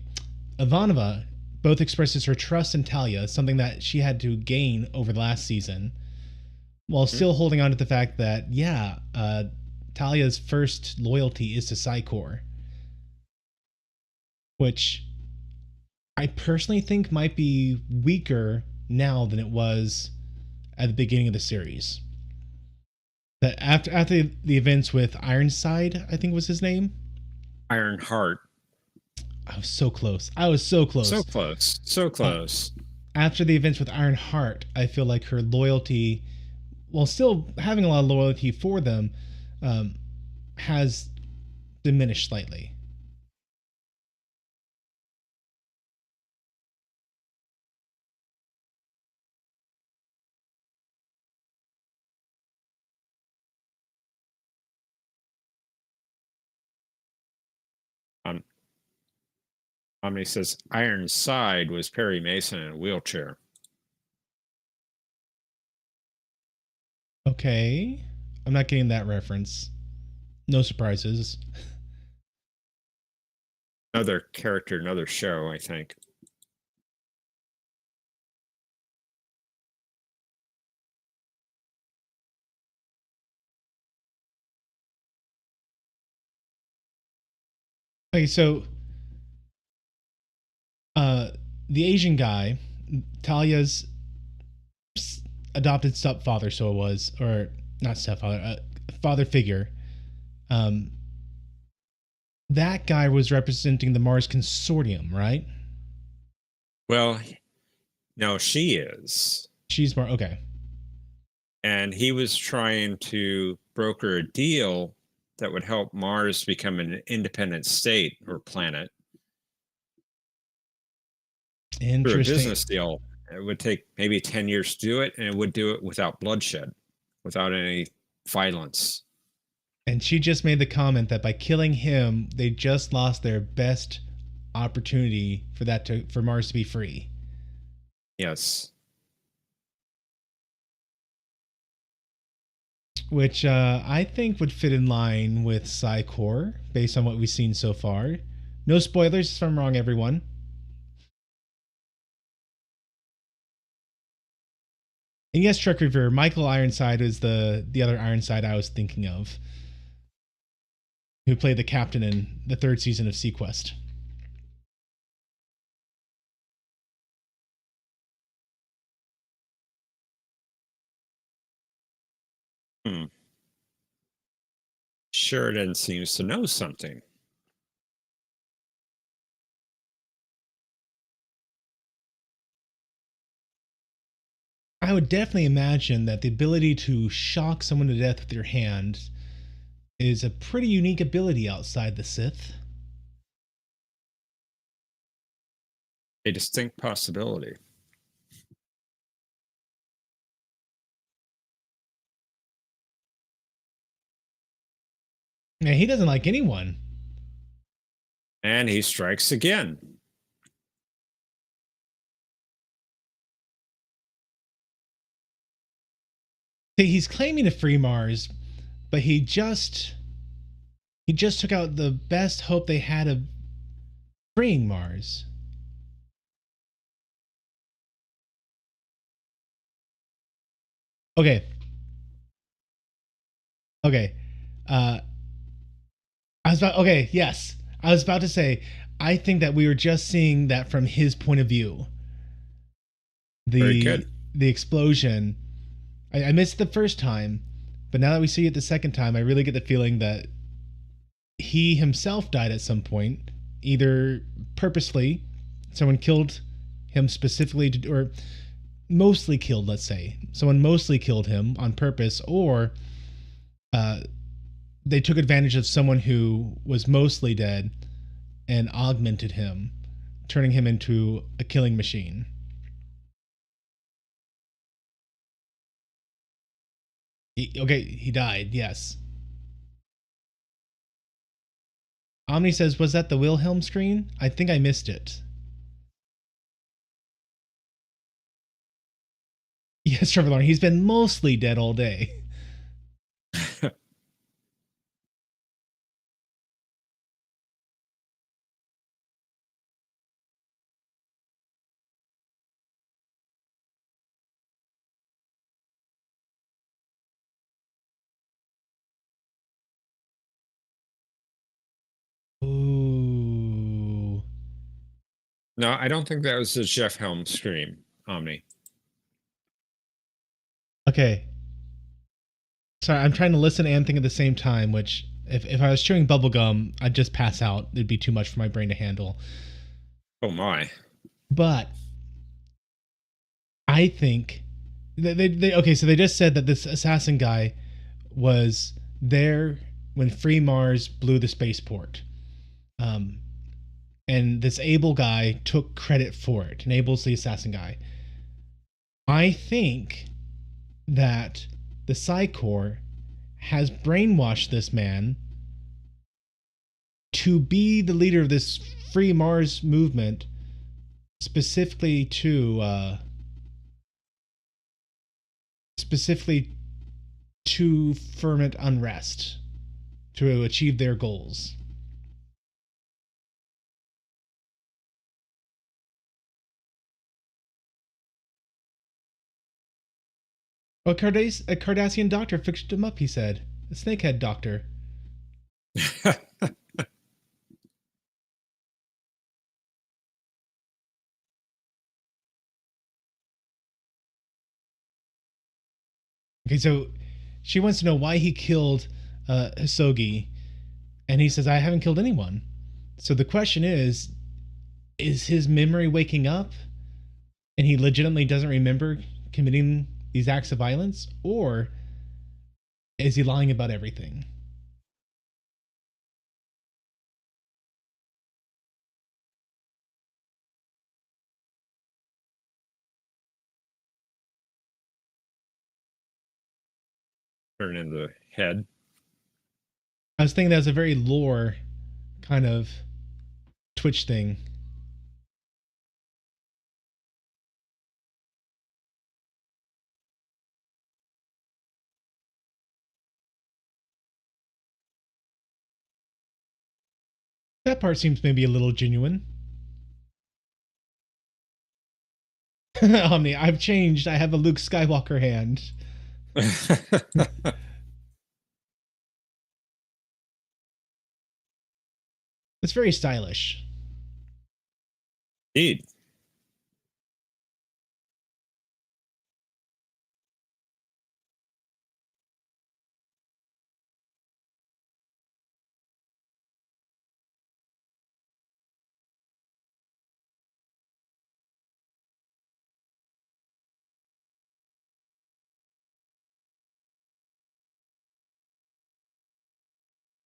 Ivanova both expresses her trust in Talia, something that she had to gain over the last season, while still holding on to the fact that, Talia's first loyalty is to Psy-Corps, which I personally think might be weaker now than it was at the beginning of the series. That after the events with Ironside, I think was his name. Ironheart. I was so close. So close. So close. After the events with Ironheart, I feel like her loyalty, while still having a lot of loyalty for them, has diminished slightly. Omni says Ironside was Perry Mason in a wheelchair. Okay. I'm not getting that reference. No surprises. Another character, another show, I think. Okay, so uh, the Asian guy, Talia's adopted stepfather, so it was, or not stepfather, father figure. Um, that guy was representing the Mars Consortium, right? Well, no, she is. She's more okay. And he was trying to broker a deal that would help Mars become an independent state or planet through a Interesting. business deal. It would take maybe 10 years to do it, and it would do it without bloodshed, without any violence. And she just made the comment that by killing him, they just lost their best opportunity for Mars to be free. Yes. Which I think would fit in line with Psy-Core based on what we've seen so far. No spoilers if I'm wrong, everyone. And yes, Truck Reviewer, Michael Ironside is the other Ironside I was thinking of, who played the captain in the third season of Sequest. Hmm. Sheridan seems to know something. I would definitely imagine that the ability to shock someone to death with your hand is a pretty unique ability outside the Sith. A distinct possibility. Man, he doesn't like anyone. And he strikes again. He's claiming to free Mars, but he just took out the best hope they had of freeing Mars. Okay. Okay. Uh yes. I was about to say I think that we were just seeing that from his point of view. Very The good. the explosion. I missed it the first time, but now that we see it the second time, I really get the feeling that he himself died at some point, either purposely, someone killed him specifically or mostly killed, let's say. Someone mostly killed him on purpose, or uh, they took advantage of someone who was mostly dead and augmented him, turning him into a killing machine. He died, yes. Omni says, was that the Wilhelm screen? I think I missed it. Yes, Trevor Lawrence. He's been mostly dead all day. Ooh. No, I don't think that was the Jeff Helm scream, Omni. Okay. Sorry, I'm trying to listen and think at the same time, which if I was chewing bubblegum, I'd just pass out. It'd be too much for my brain to handle. Oh my. But I think okay, so they just said that this assassin guy was there when Free Mars blew the spaceport. Um, and this Abel guy took credit for it. And Abel's the assassin guy. I think that the Psy-Corps has brainwashed this man to be the leader of this Free Mars movement, specifically to ferment unrest to achieve their goals. A Cardassian doctor fixed him up, he said. A snakehead doctor. Okay, so she wants to know why he killed Hisogi, and he says, "I haven't killed anyone." So the question is his memory waking up, and he legitimately doesn't remember committing these acts of violence, or is he lying about everything? Turn into the head. I was thinking that was a very lore kind of Twitch thing. That part seems maybe a little genuine. Omni, I've changed. I have a Luke Skywalker hand. It's very stylish. Indeed.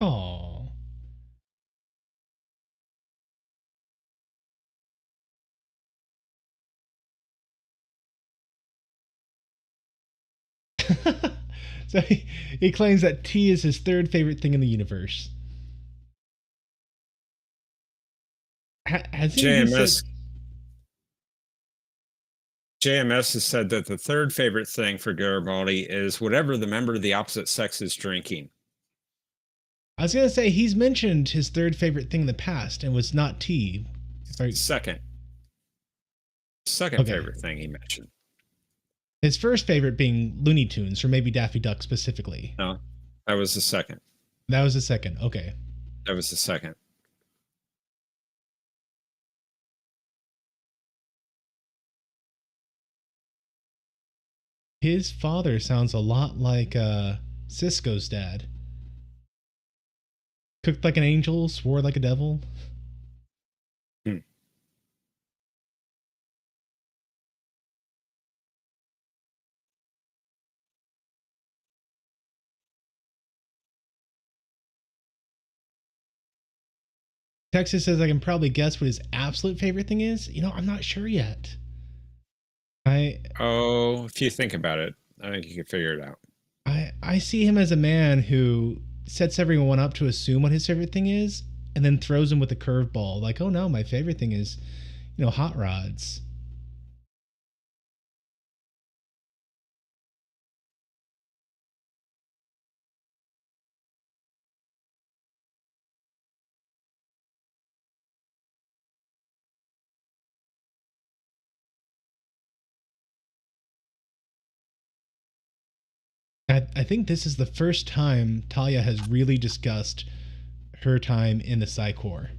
Oh. So he claims that tea is his third favorite thing in the universe. Hasn't he said? JMS JMS has said that the third favorite thing for Garibaldi is whatever the member of the opposite sex is drinking. I was gonna say he's mentioned his third favorite thing in the past and was not tea. If I Second okay, favorite thing he mentioned. his first favorite being Looney Tunes or maybe Daffy Duck specifically. No, that was the second. That was the second. Okay. That was the second. His father sounds a lot like Cisco's dad. Cooked like an angel, swore like a devil. Hmm. Texas says I can probably guess what his absolute favorite thing is. I'm not sure yet. I Oh, if you think about it, I think you can figure it out. I see him as a man who sets everyone up to assume what his favorite thing is, and then throws them with a curveball. Like, oh no, my favorite thing is, hot rods. I think this is the first time Talia has really discussed her time in the Psi Corps.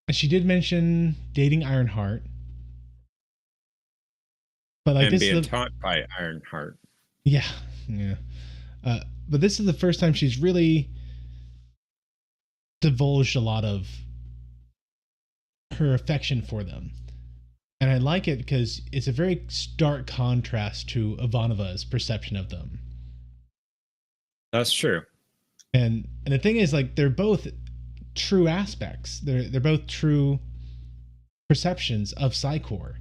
And she did mention dating Ironheart, but like And this is being the taught by Ironheart. yeah yeah. But this is the first time she's really divulged a lot of her affection for them. And I like it because it's a very stark contrast to Ivanova's perception of them. That's true. And the thing is, like, they're both true aspects. They're both true perceptions of Psycor.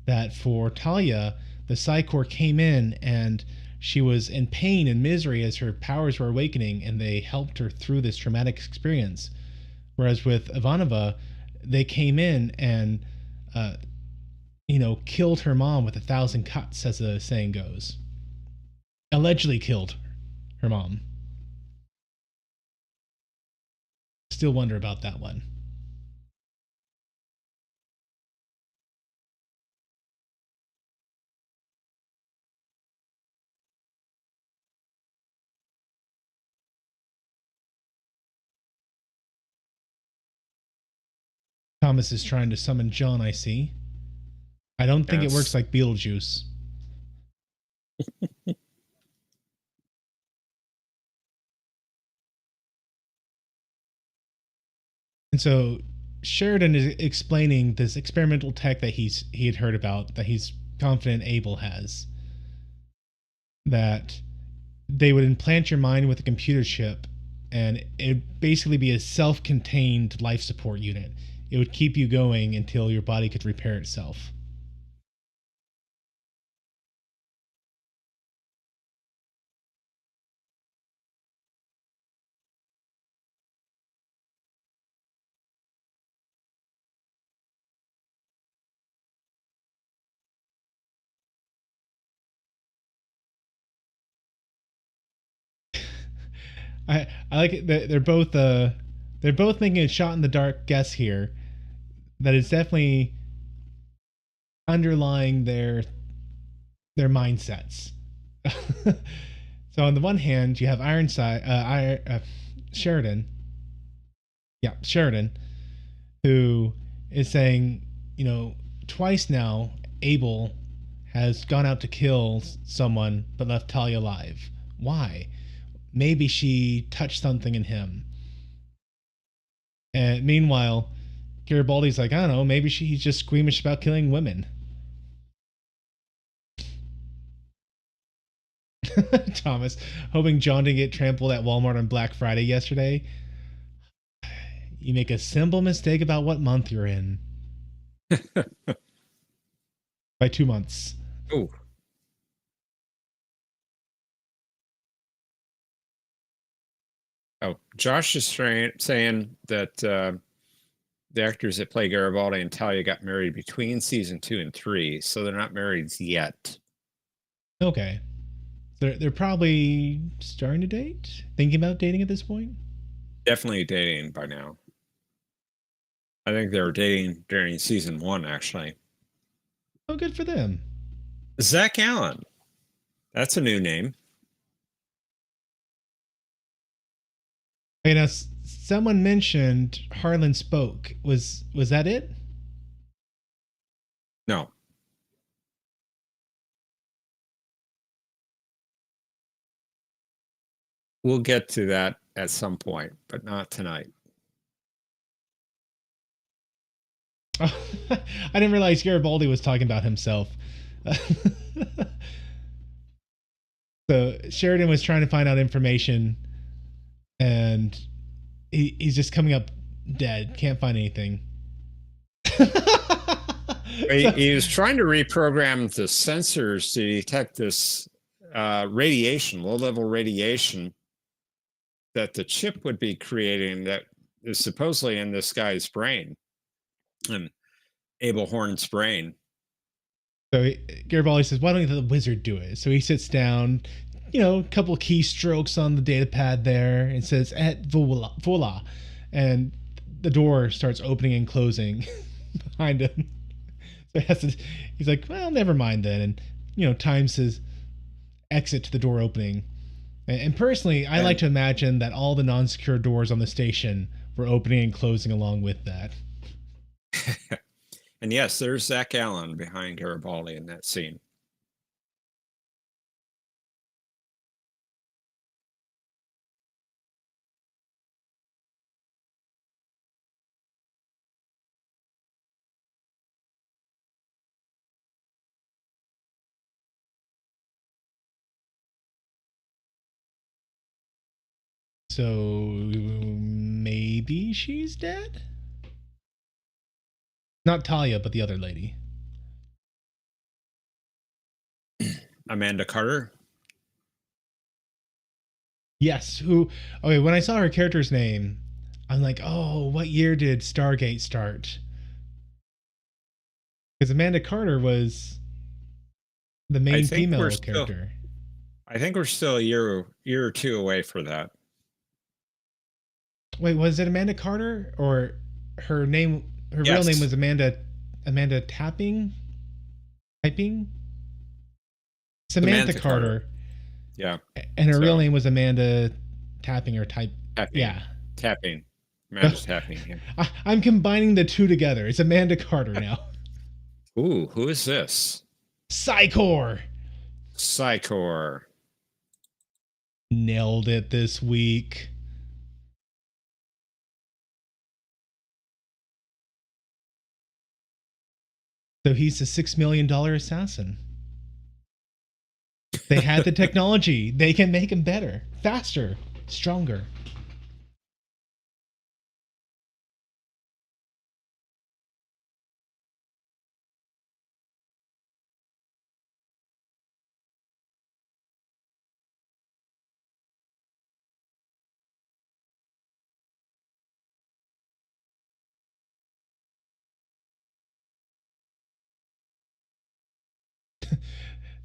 That for Talia, the Psycor came in and she was in pain and misery as her powers were awakening, and they helped her through this traumatic experience. Whereas with Ivanova, they came in and uh, killed her mom with 1,000 cuts, as the saying goes. Allegedly killed her mom. Still wonder about that one. Thomas is trying to summon John, I see. I don't think it works Yes. like Beetlejuice. And so Sheridan is explaining this experimental tech that he had heard about that he's confident Abel has, that they would implant your mind with a computer chip, and it'd basically be a self-contained life support unit. It would keep you going until your body could repair itself. I like it. They're both making a shot in the dark guess here that is definitely underlying their mindsets. So on the one hand, you have Sheridan, yeah, Sheridan, who is saying, you know, twice now, Abel has gone out to kill someone but left Talia alive. Why? Maybe she touched something in him. And meanwhile, Garibaldi's like, I don't know, maybe he's just squeamish about killing women. Thomas, hoping John didn't get trampled at Walmart on Black Friday yesterday. You make a simple mistake about what month you're in. By 2 months. Oh, oh, Josh is saying that the actors that play Garibaldi and Talia got married between season 2 and 3, so they're not married yet. Okay. They're probably starting to date? Thinking about dating at this point? Definitely dating by now. I think they were dating during season 1, actually. Oh, good for them. Zach Allen. That's a new name. Okay, now someone mentioned Harlan spoke. Was that it? No. We'll get to that at some point, but not tonight. Oh, I didn't realize Garibaldi was talking about himself. So Sheridan was trying to find out information, and he's just coming up dead. Can't find anything. He was trying to reprogram the sensors to detect this radiation, low-level radiation, that the chip would be creating that is supposedly in this guy's brain, and Abel Horn's brain. So Garibaldi says, "Why don't you let the wizard do it?" So he sits down, you know, a couple keystrokes on the data pad there, and says, "Et voila," and the door starts opening and closing behind him. So he's like, "Well, never mind then," and you know, times his exit to the door opening. And personally, I like to imagine that all the non-secure doors on the station were opening and closing along with that. And yes, there's Zach Allen behind Garibaldi in that scene. So maybe she's dead? Not Talia, but the other lady. Amanda Carter. Yes. Who? Okay. When I saw her character's name, I'm like, oh, what year did Stargate start? Because Amanda Carter was the main female character. I think we're still a year or two away for that. Wait, was it Amanda Carter, or her name? Her real name was Amanda Tapping. Samantha Carter. Yeah. And her real name was Amanda Tapping or Type. Tapping. Yeah. Tapping. Amanda's tapping. Yeah. I'm combining the two together. It's Amanda Carter now. Ooh, who is this? Psychor. Psychor. Nailed it this week. So he's a $6 million assassin. They had the technology. They can make him better, faster, stronger.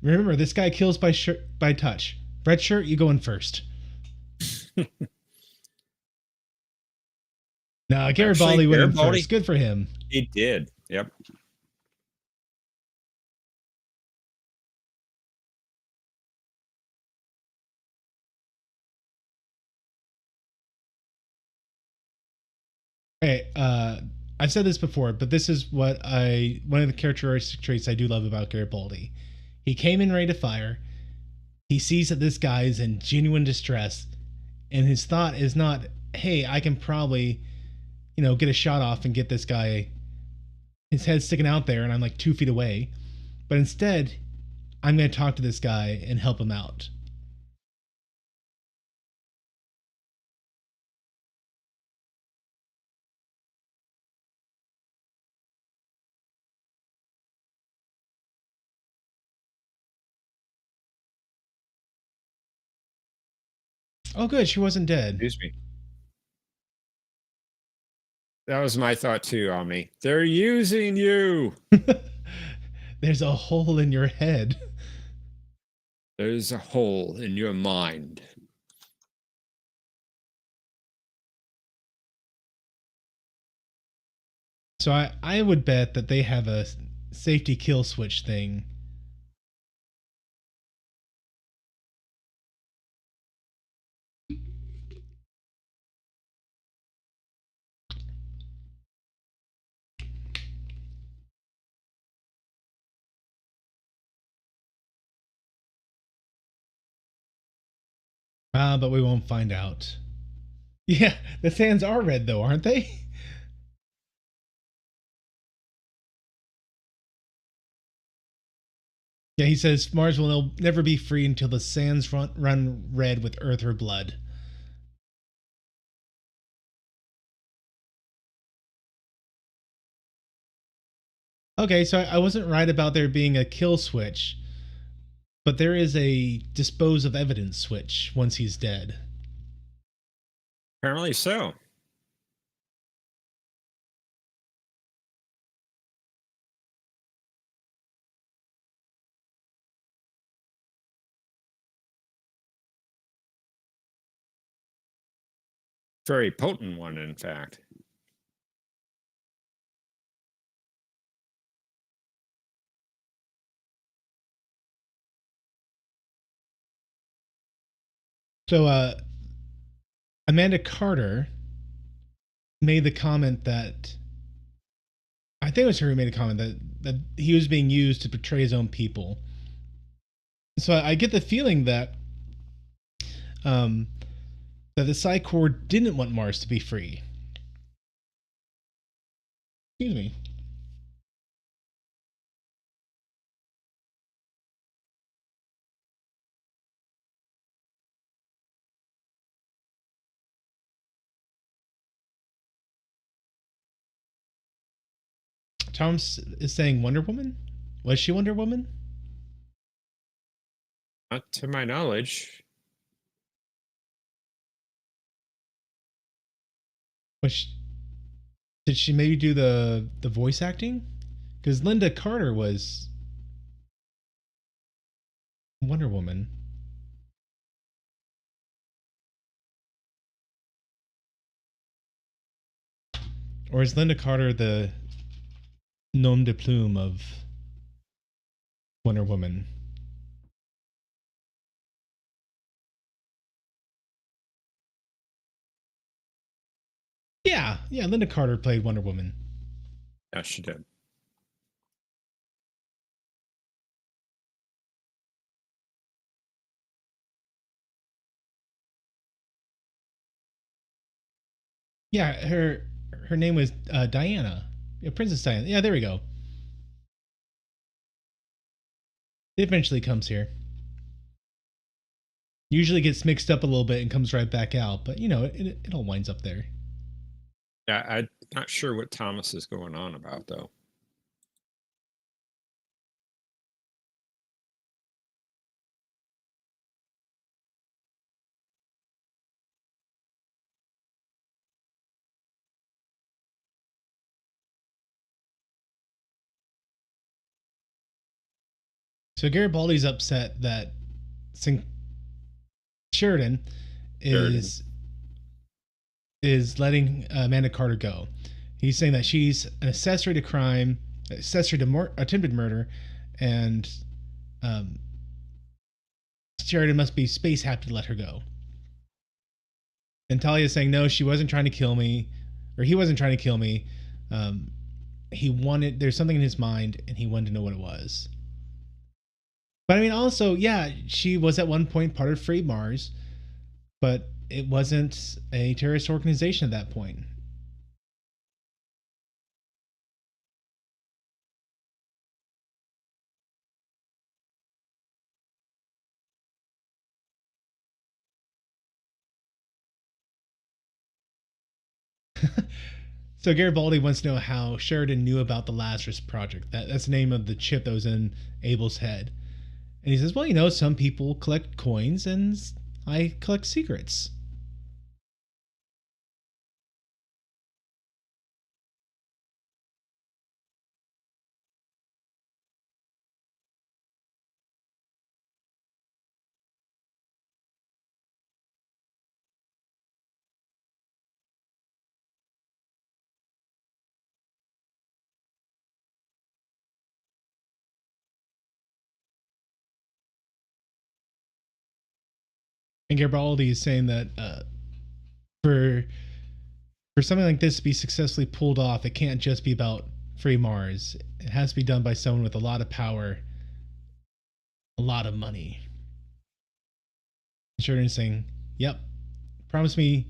Remember, this guy kills by touch. Red shirt, you go in first. No, Garibaldi went in first. Good for him. He did. Yep. Hey, I've said this before, but this is one of the characteristic traits I do love about Garibaldi. He came in ready to fire. He sees that this guy is in genuine distress, and his thought is not, "Hey, I can probably, get a shot off and get this guy. His head sticking out there, and I'm like 2 feet away." But instead, I'm going to talk to this guy and help him out. Oh, good. She wasn't dead. Excuse me. That was my thought too, Omni. They're using you. There's a hole in your head. There's a hole in your mind. So I would bet that they have a safety kill switch thing. But we won't find out. Yeah, the sands are red though, aren't they? Yeah, he says Mars will never be free until the sands run red with earth or blood. Okay, so I wasn't right about there being a kill switch, but there is a dispose of evidence switch once he's dead. Apparently so. Very potent one, in fact. So, Amanda Carter made the comment that I think it was her who made a comment that he was being used to portray his own people. So I get the feeling that that the Psychor didn't want Mars to be free. Excuse me. Tom is saying Wonder Woman? Was she Wonder Woman? Not to my knowledge. Did she maybe do the voice acting? Because Linda Carter was Wonder Woman. Or is Linda Carter the nom de plume of Wonder Woman? Yeah, Linda Carter played Wonder Woman. Yes, she did. Yeah, her name was Diana. Yeah, Princess Diana. Yeah, there we go. It eventually comes here. Usually gets mixed up a little bit and comes right back out, but it all winds up there. Yeah, I'm not sure what Thomas is going on about though. So Garibaldi's upset that Sheridan Sheridan. is letting Amanda Carter go. He's saying that she's an accessory to crime, accessory to attempted murder, and um, Sheridan must be space happy to let her go. And Talia's saying no, she wasn't trying to kill me, or he wasn't trying to kill me. Um, he wanted there's something in his mind, and he wanted to know what it was. But I mean, also, yeah, she was at one point part of Free Mars, but it wasn't a terrorist organization at that point. So Garibaldi wants to know how Sheridan knew about the Lazarus Project. That's the name of the chip that was in Abel's head. And he says, well, some people collect coins and I collect secrets. And Garibaldi is saying that for for something like this to be successfully pulled off, it can't just be about free Mars. It has to be done by someone with a lot of power, a lot of money. And Sheridan's saying, "Yep, promise me,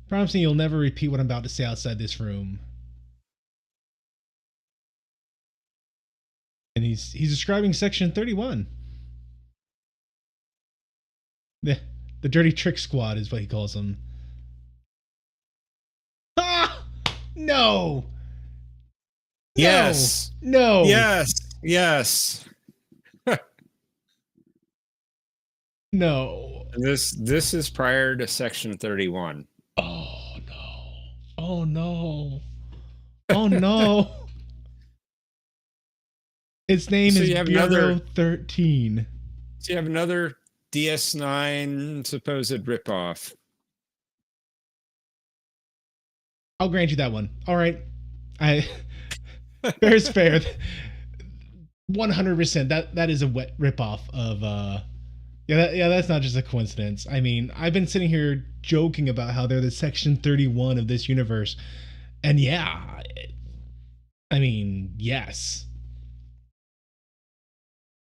promise me you'll never repeat what I'm about to say outside this room." And he's describing Section 31. The the Dirty Trick Squad is what he calls them. Ah! No! No! Yes. No! Yes. Yes. No! This is prior to Section 31. Oh no! Oh no! Oh no! Its name So is you have Bureau another 13. so you have another DS9 supposed ripoff. I'll grant you that one. All right. I fair's fair. 100%. That is a wet ripoff of yeah, that's not just a coincidence. I mean, I've been sitting here joking about how they're the Section 31 of this universe. And yeah, I mean, yes.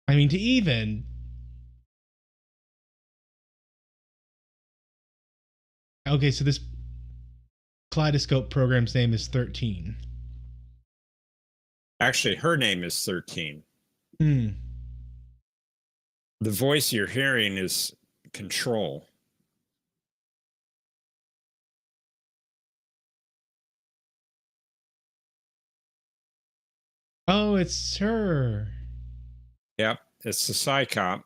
I mean, to even. Okay, so this Kaleidoscope program's name is 13. Actually, her name is 13. Hmm. The voice you're hearing is Control. Oh, it's her. Yep, it's the Psy-Cop.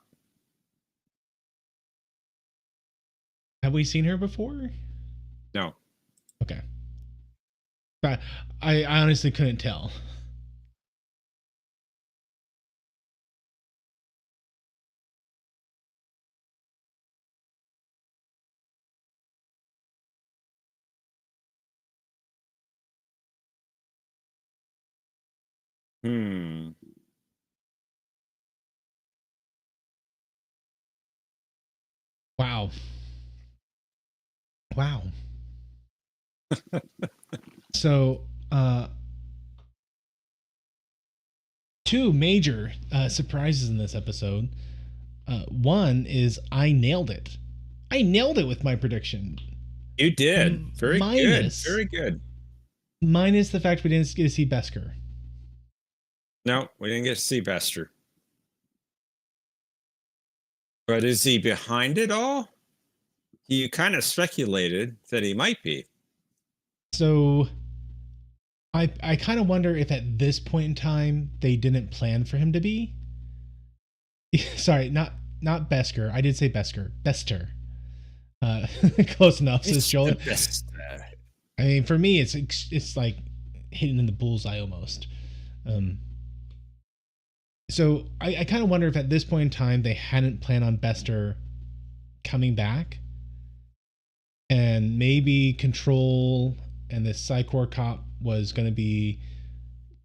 Have we seen her before? No. Okay. But I honestly couldn't tell. Hmm. Wow. Wow. So, two major surprises in this episode. One is I nailed it. I nailed it with my prediction. You did. Very good. Minus Very good. minus the fact we didn't get to see Besker. No, we didn't get to see Bester. But is he behind it all? You kind of speculated that he might be. So I kind of wonder if at this point in time they didn't plan for him to be. Sorry, not Besker. I did say Besker. Bester. Uh, Close enough, says It's Joel. the best. I mean, for me, it's like hitting in the bullseye almost. Um, so I kind of wonder if at this point in time they hadn't planned on Bester coming back, and maybe Control and this Psychor cop was going to be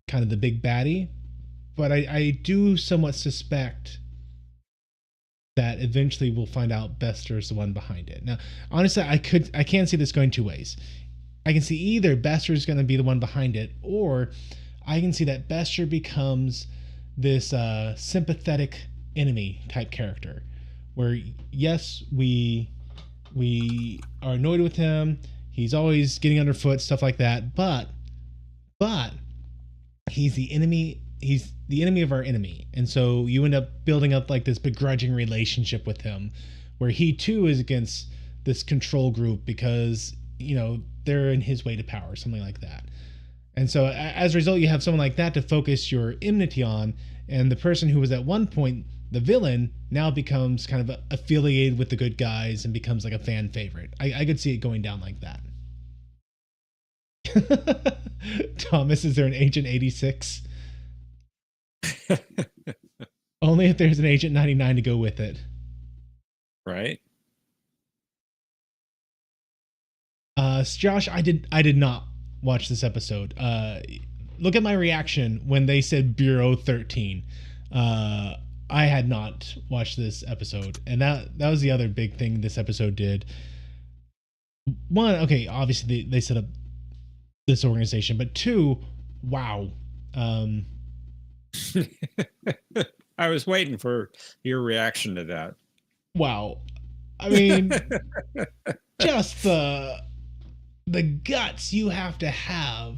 kind of the big baddie. But I do somewhat suspect that eventually we'll find out Bester's the one behind it. Now, honestly, I can't see this going two ways. I can see either Bester's going to be the one behind it, or I can see that Bester becomes this sympathetic enemy type character, where yes, we are annoyed with him. He's always getting underfoot, stuff like that. But he's the enemy. He's the enemy of our enemy, and so you end up building up like this begrudging relationship with him, where he too is against this control group because they're in his way to power, something like that. And so as a result, you have someone like that to focus your enmity on, and the person who was at one point the villain now becomes kind of affiliated with the good guys and becomes like a fan favorite. I could see it going down like that. Thomas, is there an Agent 86? Only if there's an Agent 99 to go with it. Right. Josh, I did not watch this episode. Look at my reaction when they said Bureau 13. I had not watched this episode, and that was the other big thing this episode did. One, okay, obviously they set up this organization, but two, wow. I was waiting for your reaction to that. Wow. I mean, just the guts you have to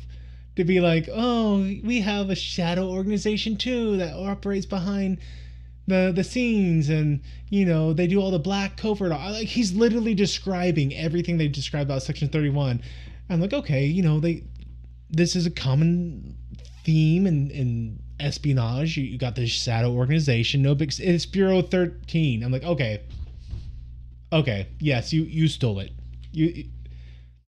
be like, oh, we have a shadow organization too that operates behind the scenes, and they do all the black covert. Like, he's literally describing everything they described about Section 31. I'm like, okay, this is a common theme in espionage. You got this shadow organization, no big. It's Bureau 13. I'm like, okay, yes, you stole it.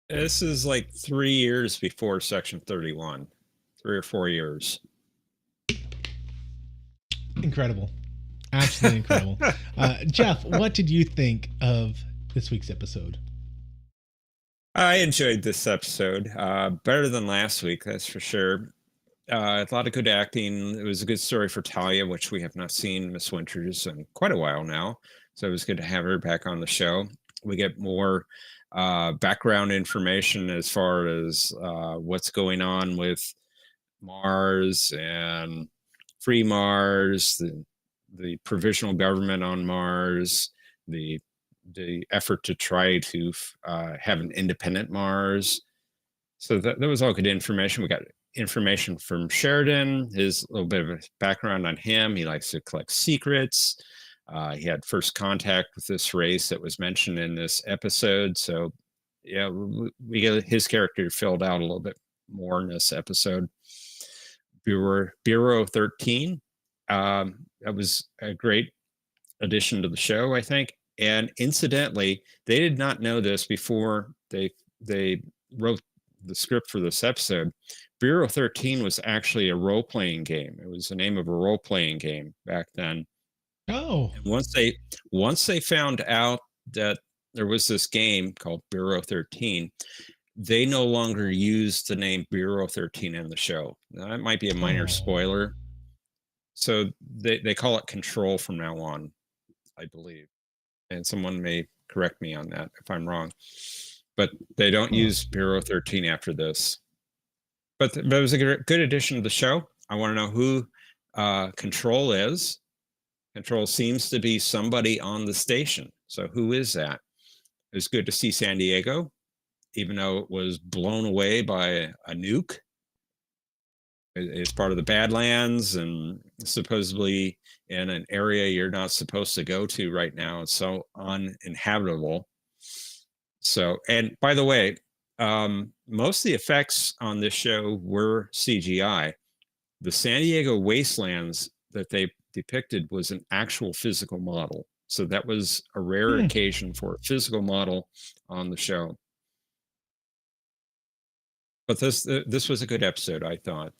This is like 3 years before Section 31, 3 or 4 years. Incredible. Absolutely incredible. Jeff, what did you think of this week's episode? I enjoyed this episode. Better than last week, that's for sure. A lot of good acting. It was a good story for Talia, which we have not seen Miss Winters in quite a while now. So it was good to have her back on the show. We get more background information as far as what's going on with Mars and Free Mars, the provisional government on Mars, the effort to try to have an independent Mars. So that was all good information. We got information from Sheridan, his little bit of a background on him. He likes to collect secrets. He had first contact with this race that was mentioned in this episode. So yeah, we get his character filled out a little bit more in this episode. Bureau 13. That was a great addition to the show, I think. And incidentally, they did not know this before they wrote the script for this episode. Bureau 13 was actually a role-playing game. It was the name of a role-playing game back then. Oh. And once they found out that there was this game called Bureau 13, they no longer used the name Bureau 13 in the show. Now, that might be a minor spoiler. So they call it Control from now on, I believe. And someone may correct me on that if I'm wrong. But they don't use Bureau 13 after this. But it was a good addition to the show. I want to know who Control is. Control seems to be somebody on the station. So who is that? It was good to see San Diego. even though it was blown away by a nuke. It's part of the Badlands and supposedly in an area you're not supposed to go to right now. It's so uninhabitable. So, and by the way, most of the effects on this show were CGI. The San Diego wastelands that they depicted was an actual physical model. So that was a rare Hmm. occasion for a physical model on the show. But this was a good episode, I thought.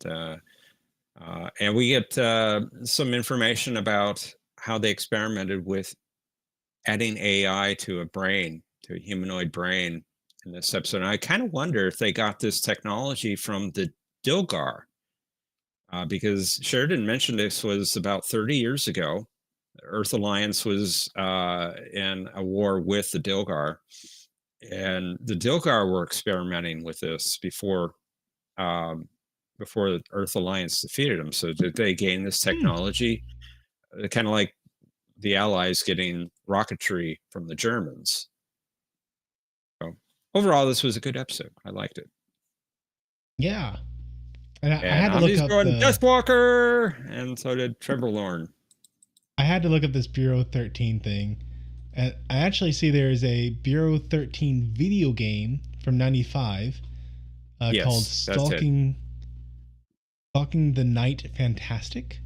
And we get some information about how they experimented with adding AI to a brain, to a humanoid brain in this episode. And I kind of wonder if they got this technology from the Dilgar, because Sheridan mentioned this was about 30 years ago. The Earth Alliance was in a war with the Dilgar, and the Dilgar were experimenting with this um, before the Earth Alliance defeated them. So did they gain this Hmm. technology? Kind of like the Allies getting rocketry from the Germans. So overall, this was a good episode. I liked it. Yeah. And I And had to look Omni's up going Deathwalker, and so did Trevor Lorne. I had to look up this Bureau 13 thing. And I actually see there is a Bureau 13 video game from 95 called Yes, that's it. Stalking the Night Fantastic.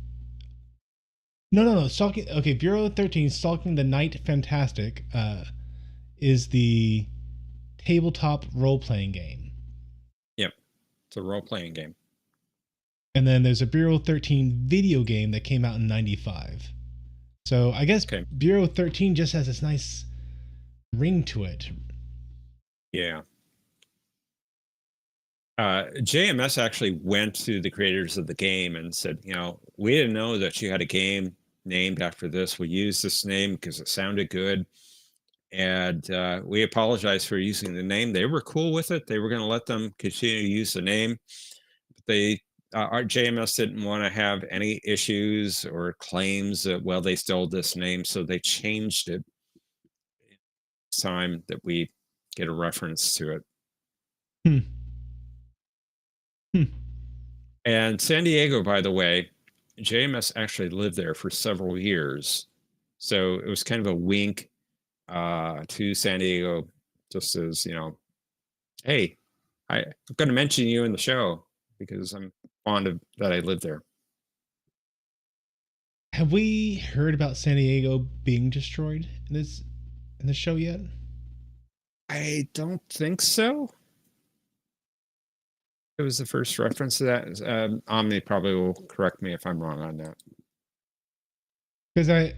No. Stalking. Okay, Bureau 13 Stalking the Night Fantastic is the tabletop role playing game. Yep, it's a role playing game. And then there's a Bureau 13 video game that came out in 95. So I guess Okay. Bureau 13 just has this nice ring to it. Yeah. JMS actually went to the creators of the game and said, we didn't know that you had a game named after this. We used this name because it sounded good. And we apologize for using the name. They were cool with it. They were going to let them continue to use the name. But our JMS didn't want to have any issues or claims that, well, they stole this name. So they changed it. It's time that we get a reference to it. Hmm. Hmm. And San Diego, by the way, JMS actually lived there for several years. So it was kind of a wink to San Diego, just as, hey, I'm going to mention you in the show because I'm fond of that I live there. Have we heard about San Diego being destroyed in this show yet? I don't think so. It was the first reference to that. Omni probably will correct me if I'm wrong on that. Because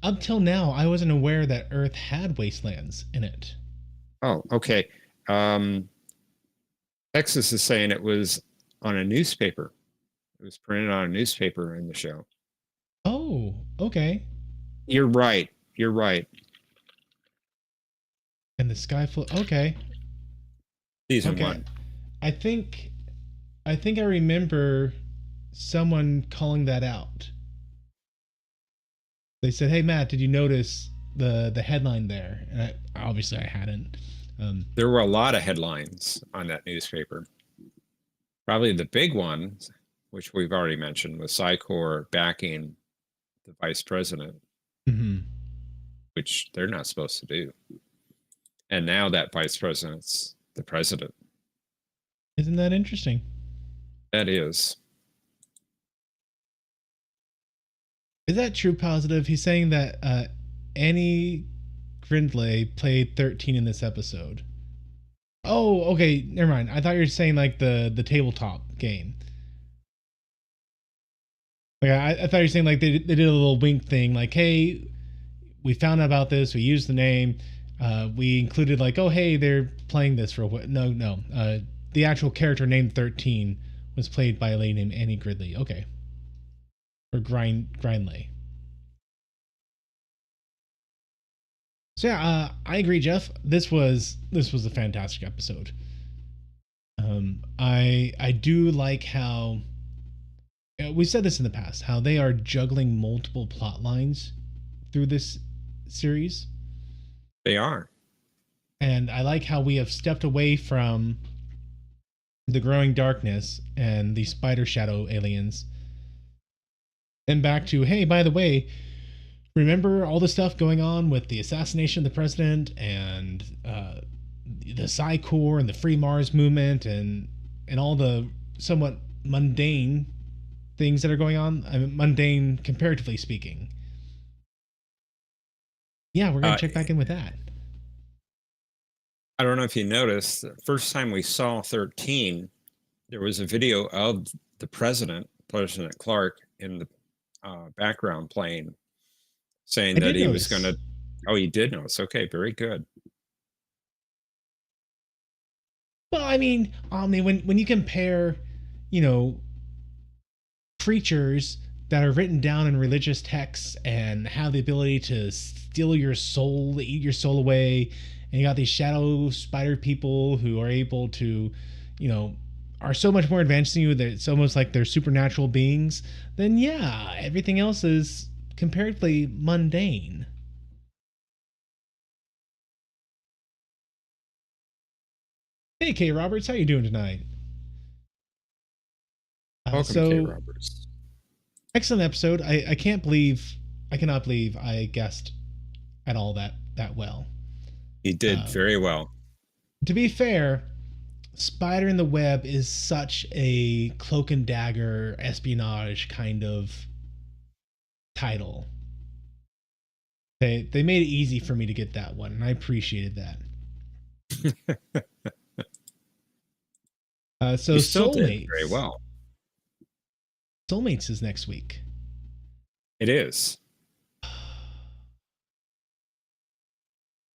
up till now, I wasn't aware that Earth had wastelands in it. Oh, okay. Texas is saying it was on a newspaper. It was printed on a newspaper in the show. Oh, okay. You're right. You're right. And the sky full. Okay. Season Okay. one. I think I remember someone calling that out. They said, "Hey Matt, did you notice the headline there?" And obviously I hadn't. There were a lot of headlines on that newspaper. Probably the big one, which we've already mentioned, was Psycor backing the vice president, mm-hmm. which they're not supposed to do. And now that vice president's the president. Isn't that interesting? That is. Is that true? Positive. He's saying that Annie Grindlay played 13 in this episode. Oh, okay. Never mind. I thought you were saying like the tabletop game. Like I thought you were saying like they did a little wink thing, like, hey, we found out about this, we used the name, we included like, oh hey, they're playing this for what? No. The actual character named 13 was played by a lady named Annie Gridley. Okay. Or Grindlay. So yeah, I agree, Jeff. This was a fantastic episode. I do like how we said this in the past, how they are juggling multiple plot lines through this series. They are. And I like how we have stepped away from the growing darkness and the spider shadow aliens and back to, hey, by the way, remember all the stuff going on with the assassination of the president and the Psi Corps and the Free Mars movement and all the somewhat mundane things that are going on? I mean, mundane comparatively speaking. Yeah, we're gonna Uh, check back in with that. I don't know if you noticed, the first time we saw 13, there was a video of the president, President Clark, in the background playing, saying I that did he was going notice. to. Oh, you did notice. Okay, very good. Well, I mean, when you compare, you know, creatures that are written down in religious texts and have the ability to steal your soul, eat your soul away, and you got these shadow spider people who are able to, you know, are so much more advanced than you that it's almost like they're supernatural beings, then yeah, everything else is comparatively mundane. Hey, Kay Roberts, how you doing tonight? Welcome, Kay So Roberts. excellent episode. I cannot believe I guessed at all that well. He did Uh, very well. to be fair, Spider in the Web is such a cloak and dagger espionage kind of title. They made it easy for me to get that one, and I appreciated that. So You still did very well. Soulmates is next week. It is.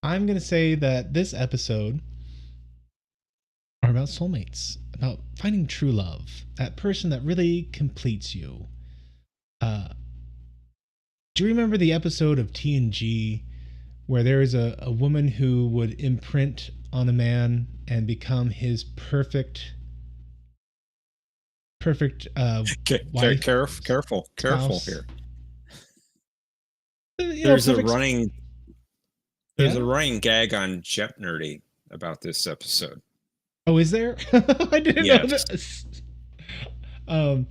I'm gonna say that this episode are about soulmates, about finding true love, that person that really completes you. Uh, do you remember the episode of TNG where there is a woman who would imprint on a man and become his perfect wife, Careful spouse? here. You know, There's a perfect. running there's Yeah. a running gag on Jet Nerdy about this episode. Oh, is there? I didn't know Yes. this. Um,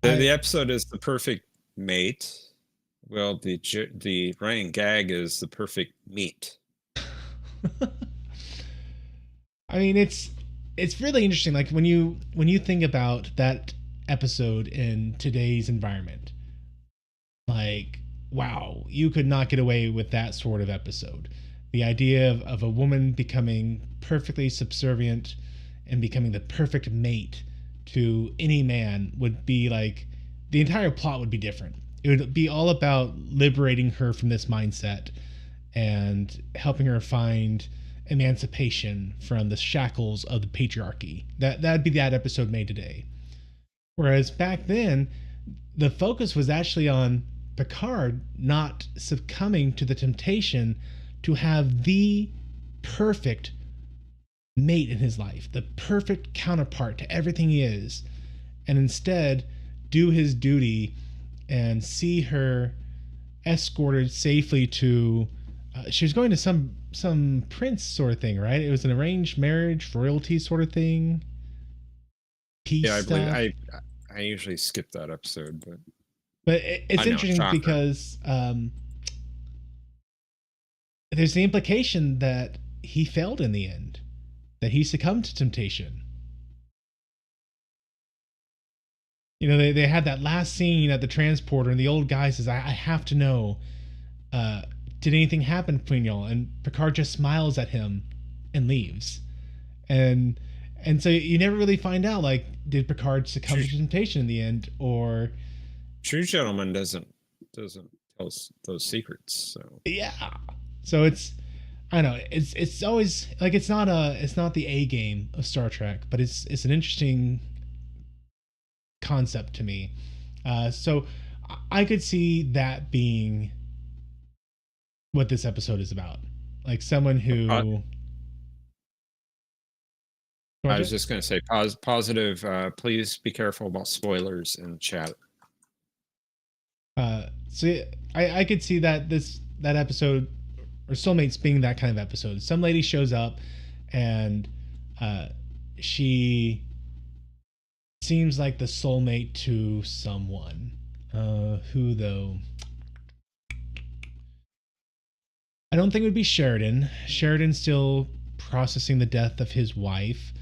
The I episode is the perfect mate. Well, the running gag is the perfect meat. I mean, it's really interesting. Like when you think about that episode in today's environment, like wow, you could not get away with that sort of episode. The idea of a woman becoming perfectly subservient and becoming the perfect mate to any man would be like the entire plot would be different. It would be all about liberating her from this mindset and helping her find emancipation from the shackles of the patriarchy. That'd be that episode made today. Whereas back then, the focus was actually on Picard not succumbing to the temptation to have the perfect mate in his life, the perfect counterpart to everything he is, and instead do his duty and see her escorted safely to. She was going to some prince sort of thing, right? It was an arranged marriage, royalty sort of thing, peace Yeah, I believe stuff. I usually skip that episode, but But I it's know, interesting shocker. because there's the implication that he failed in the end, that he succumbed to temptation. You know, they had that last scene at the transporter, and the old guy says, I have to know, uh, did anything happen between y'all? And Picard just smiles at him and leaves. And and so you never really find out, like, did Picard succumb True, to temptation in the end, or True Gentleman doesn't tell us those secrets. So yeah. So it's I don't know. It's always like it's not the A game of Star Trek, but it's an interesting concept to me. So I could see that being what this episode is about, like someone uh, who. I was Roger? just going to say positive. Please be careful about spoilers in chat. So I could see that that episode or soulmates being that kind of episode. Some lady shows up and she seems like the soulmate to someone. Who though? I don't think it would be Sheridan. Sheridan's still processing the death of his wife.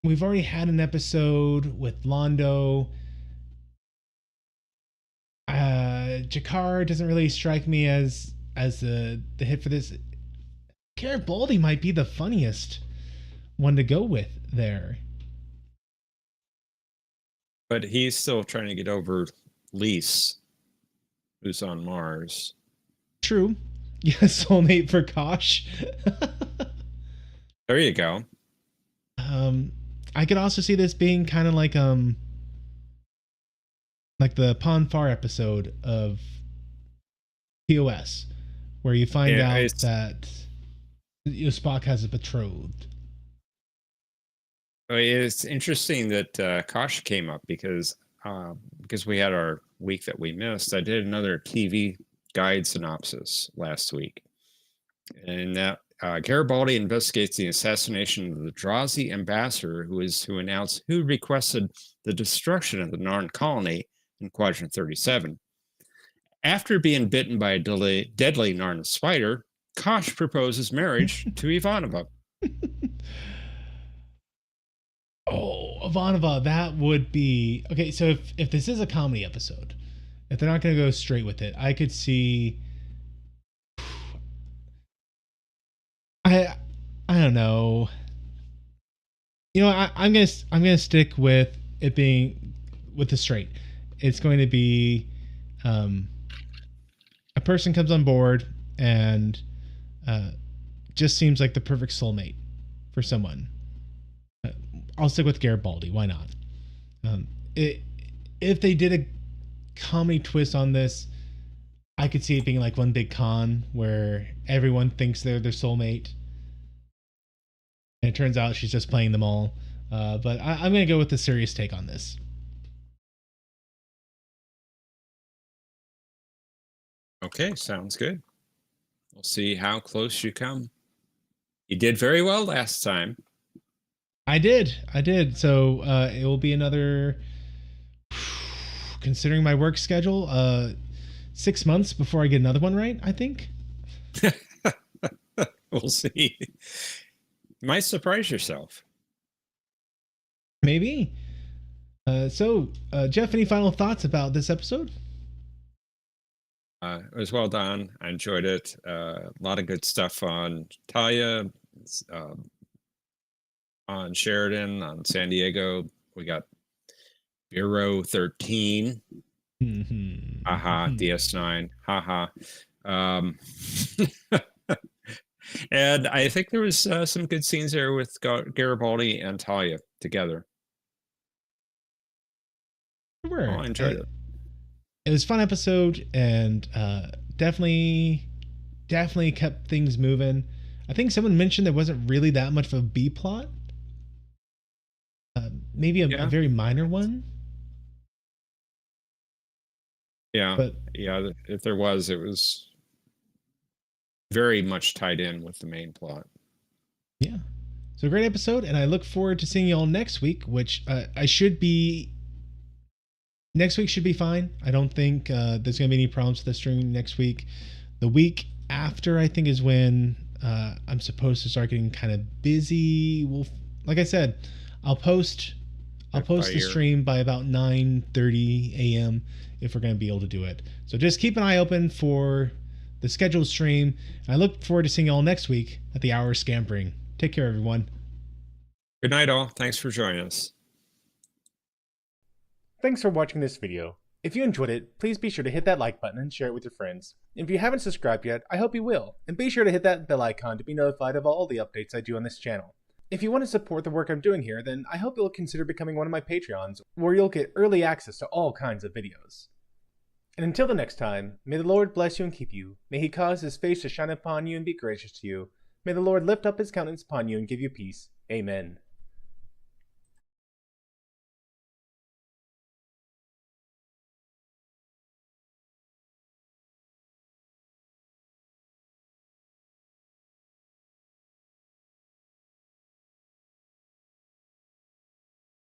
We've already had an episode with Londo. Jakar doesn't really strike me as the hit for this. Garibaldi might be the funniest one to go with there. But he's still trying to get over Lise, who's on Mars. True. Yeah, soulmate for Kosh. There you go. I could also see this being kind of like the Pon Far episode of POS, where you find out that Spock has a betrothed. It's interesting that Kosh came up because we had our week that we missed. I did another TV guide synopsis last week, and that Garibaldi investigates the assassination of the Drazi ambassador who requested the destruction of the Narn colony in Quadrant 37. After being bitten by a deadly Narn spider, Kosh proposes marriage to Ivanova. Oh, Ivanova, that would be... Okay, so if this is a comedy episode, if they're not going to go straight with it, I could see... I don't know. You know, I'm gonna stick with it being with the straight. It's going to be a person comes on board and just seems like the perfect soulmate for someone. I'll stick with Garibaldi. Why not? If they did a comedy twist on this, I could see it being like one big con where everyone thinks they're their soulmate. And it turns out she's just playing them all. But I'm going to go with the serious take on this. Okay, sounds good. We'll see how close you come. You did very well last time. I did. So it will be another, considering my work schedule, 6 months before I get another one right, I think. We'll see. You might surprise yourself. Maybe. So, Jeff, any final thoughts about this episode? It was well done. I enjoyed it. A lot of good stuff on Talia, on Sheridan, on San Diego. We got Bureau 13. Haha, DS9. Haha. And I think there was some good scenes there with Garibaldi and Talia together. I enjoyed it. It was a fun episode, and definitely kept things moving. I think someone mentioned there wasn't really that much of a B plot. Maybe a very minor one. Yeah, but yeah, if there was, it was very much tied in with the main plot. Yeah. So great episode, and I look forward to seeing you all next week, which next week should be fine. I don't think there's going to be any problems with the stream next week. The week after, I think, is when I'm supposed to start getting kind of busy. Like I said, I'll post the stream by about 9:30 a.m. if we're going to be able to do it. So just keep an eye open for the scheduled stream. I look forward to seeing you all next week at the hour of scampering. Take care, everyone. Good night, all. Thanks for joining us. Thanks for watching this video. If you enjoyed it, please be sure to hit that like button and share it with your friends. If you haven't subscribed yet, I hope you will. And be sure to hit that bell icon to be notified of all the updates I do on this channel. If you want to support the work I'm doing here, then I hope you'll consider becoming one of my Patreons, where you'll get early access to all kinds of videos. And until the next time, may the Lord bless you and keep you. May he cause his face to shine upon you and be gracious to you. May the Lord lift up his countenance upon you and give you peace. Amen.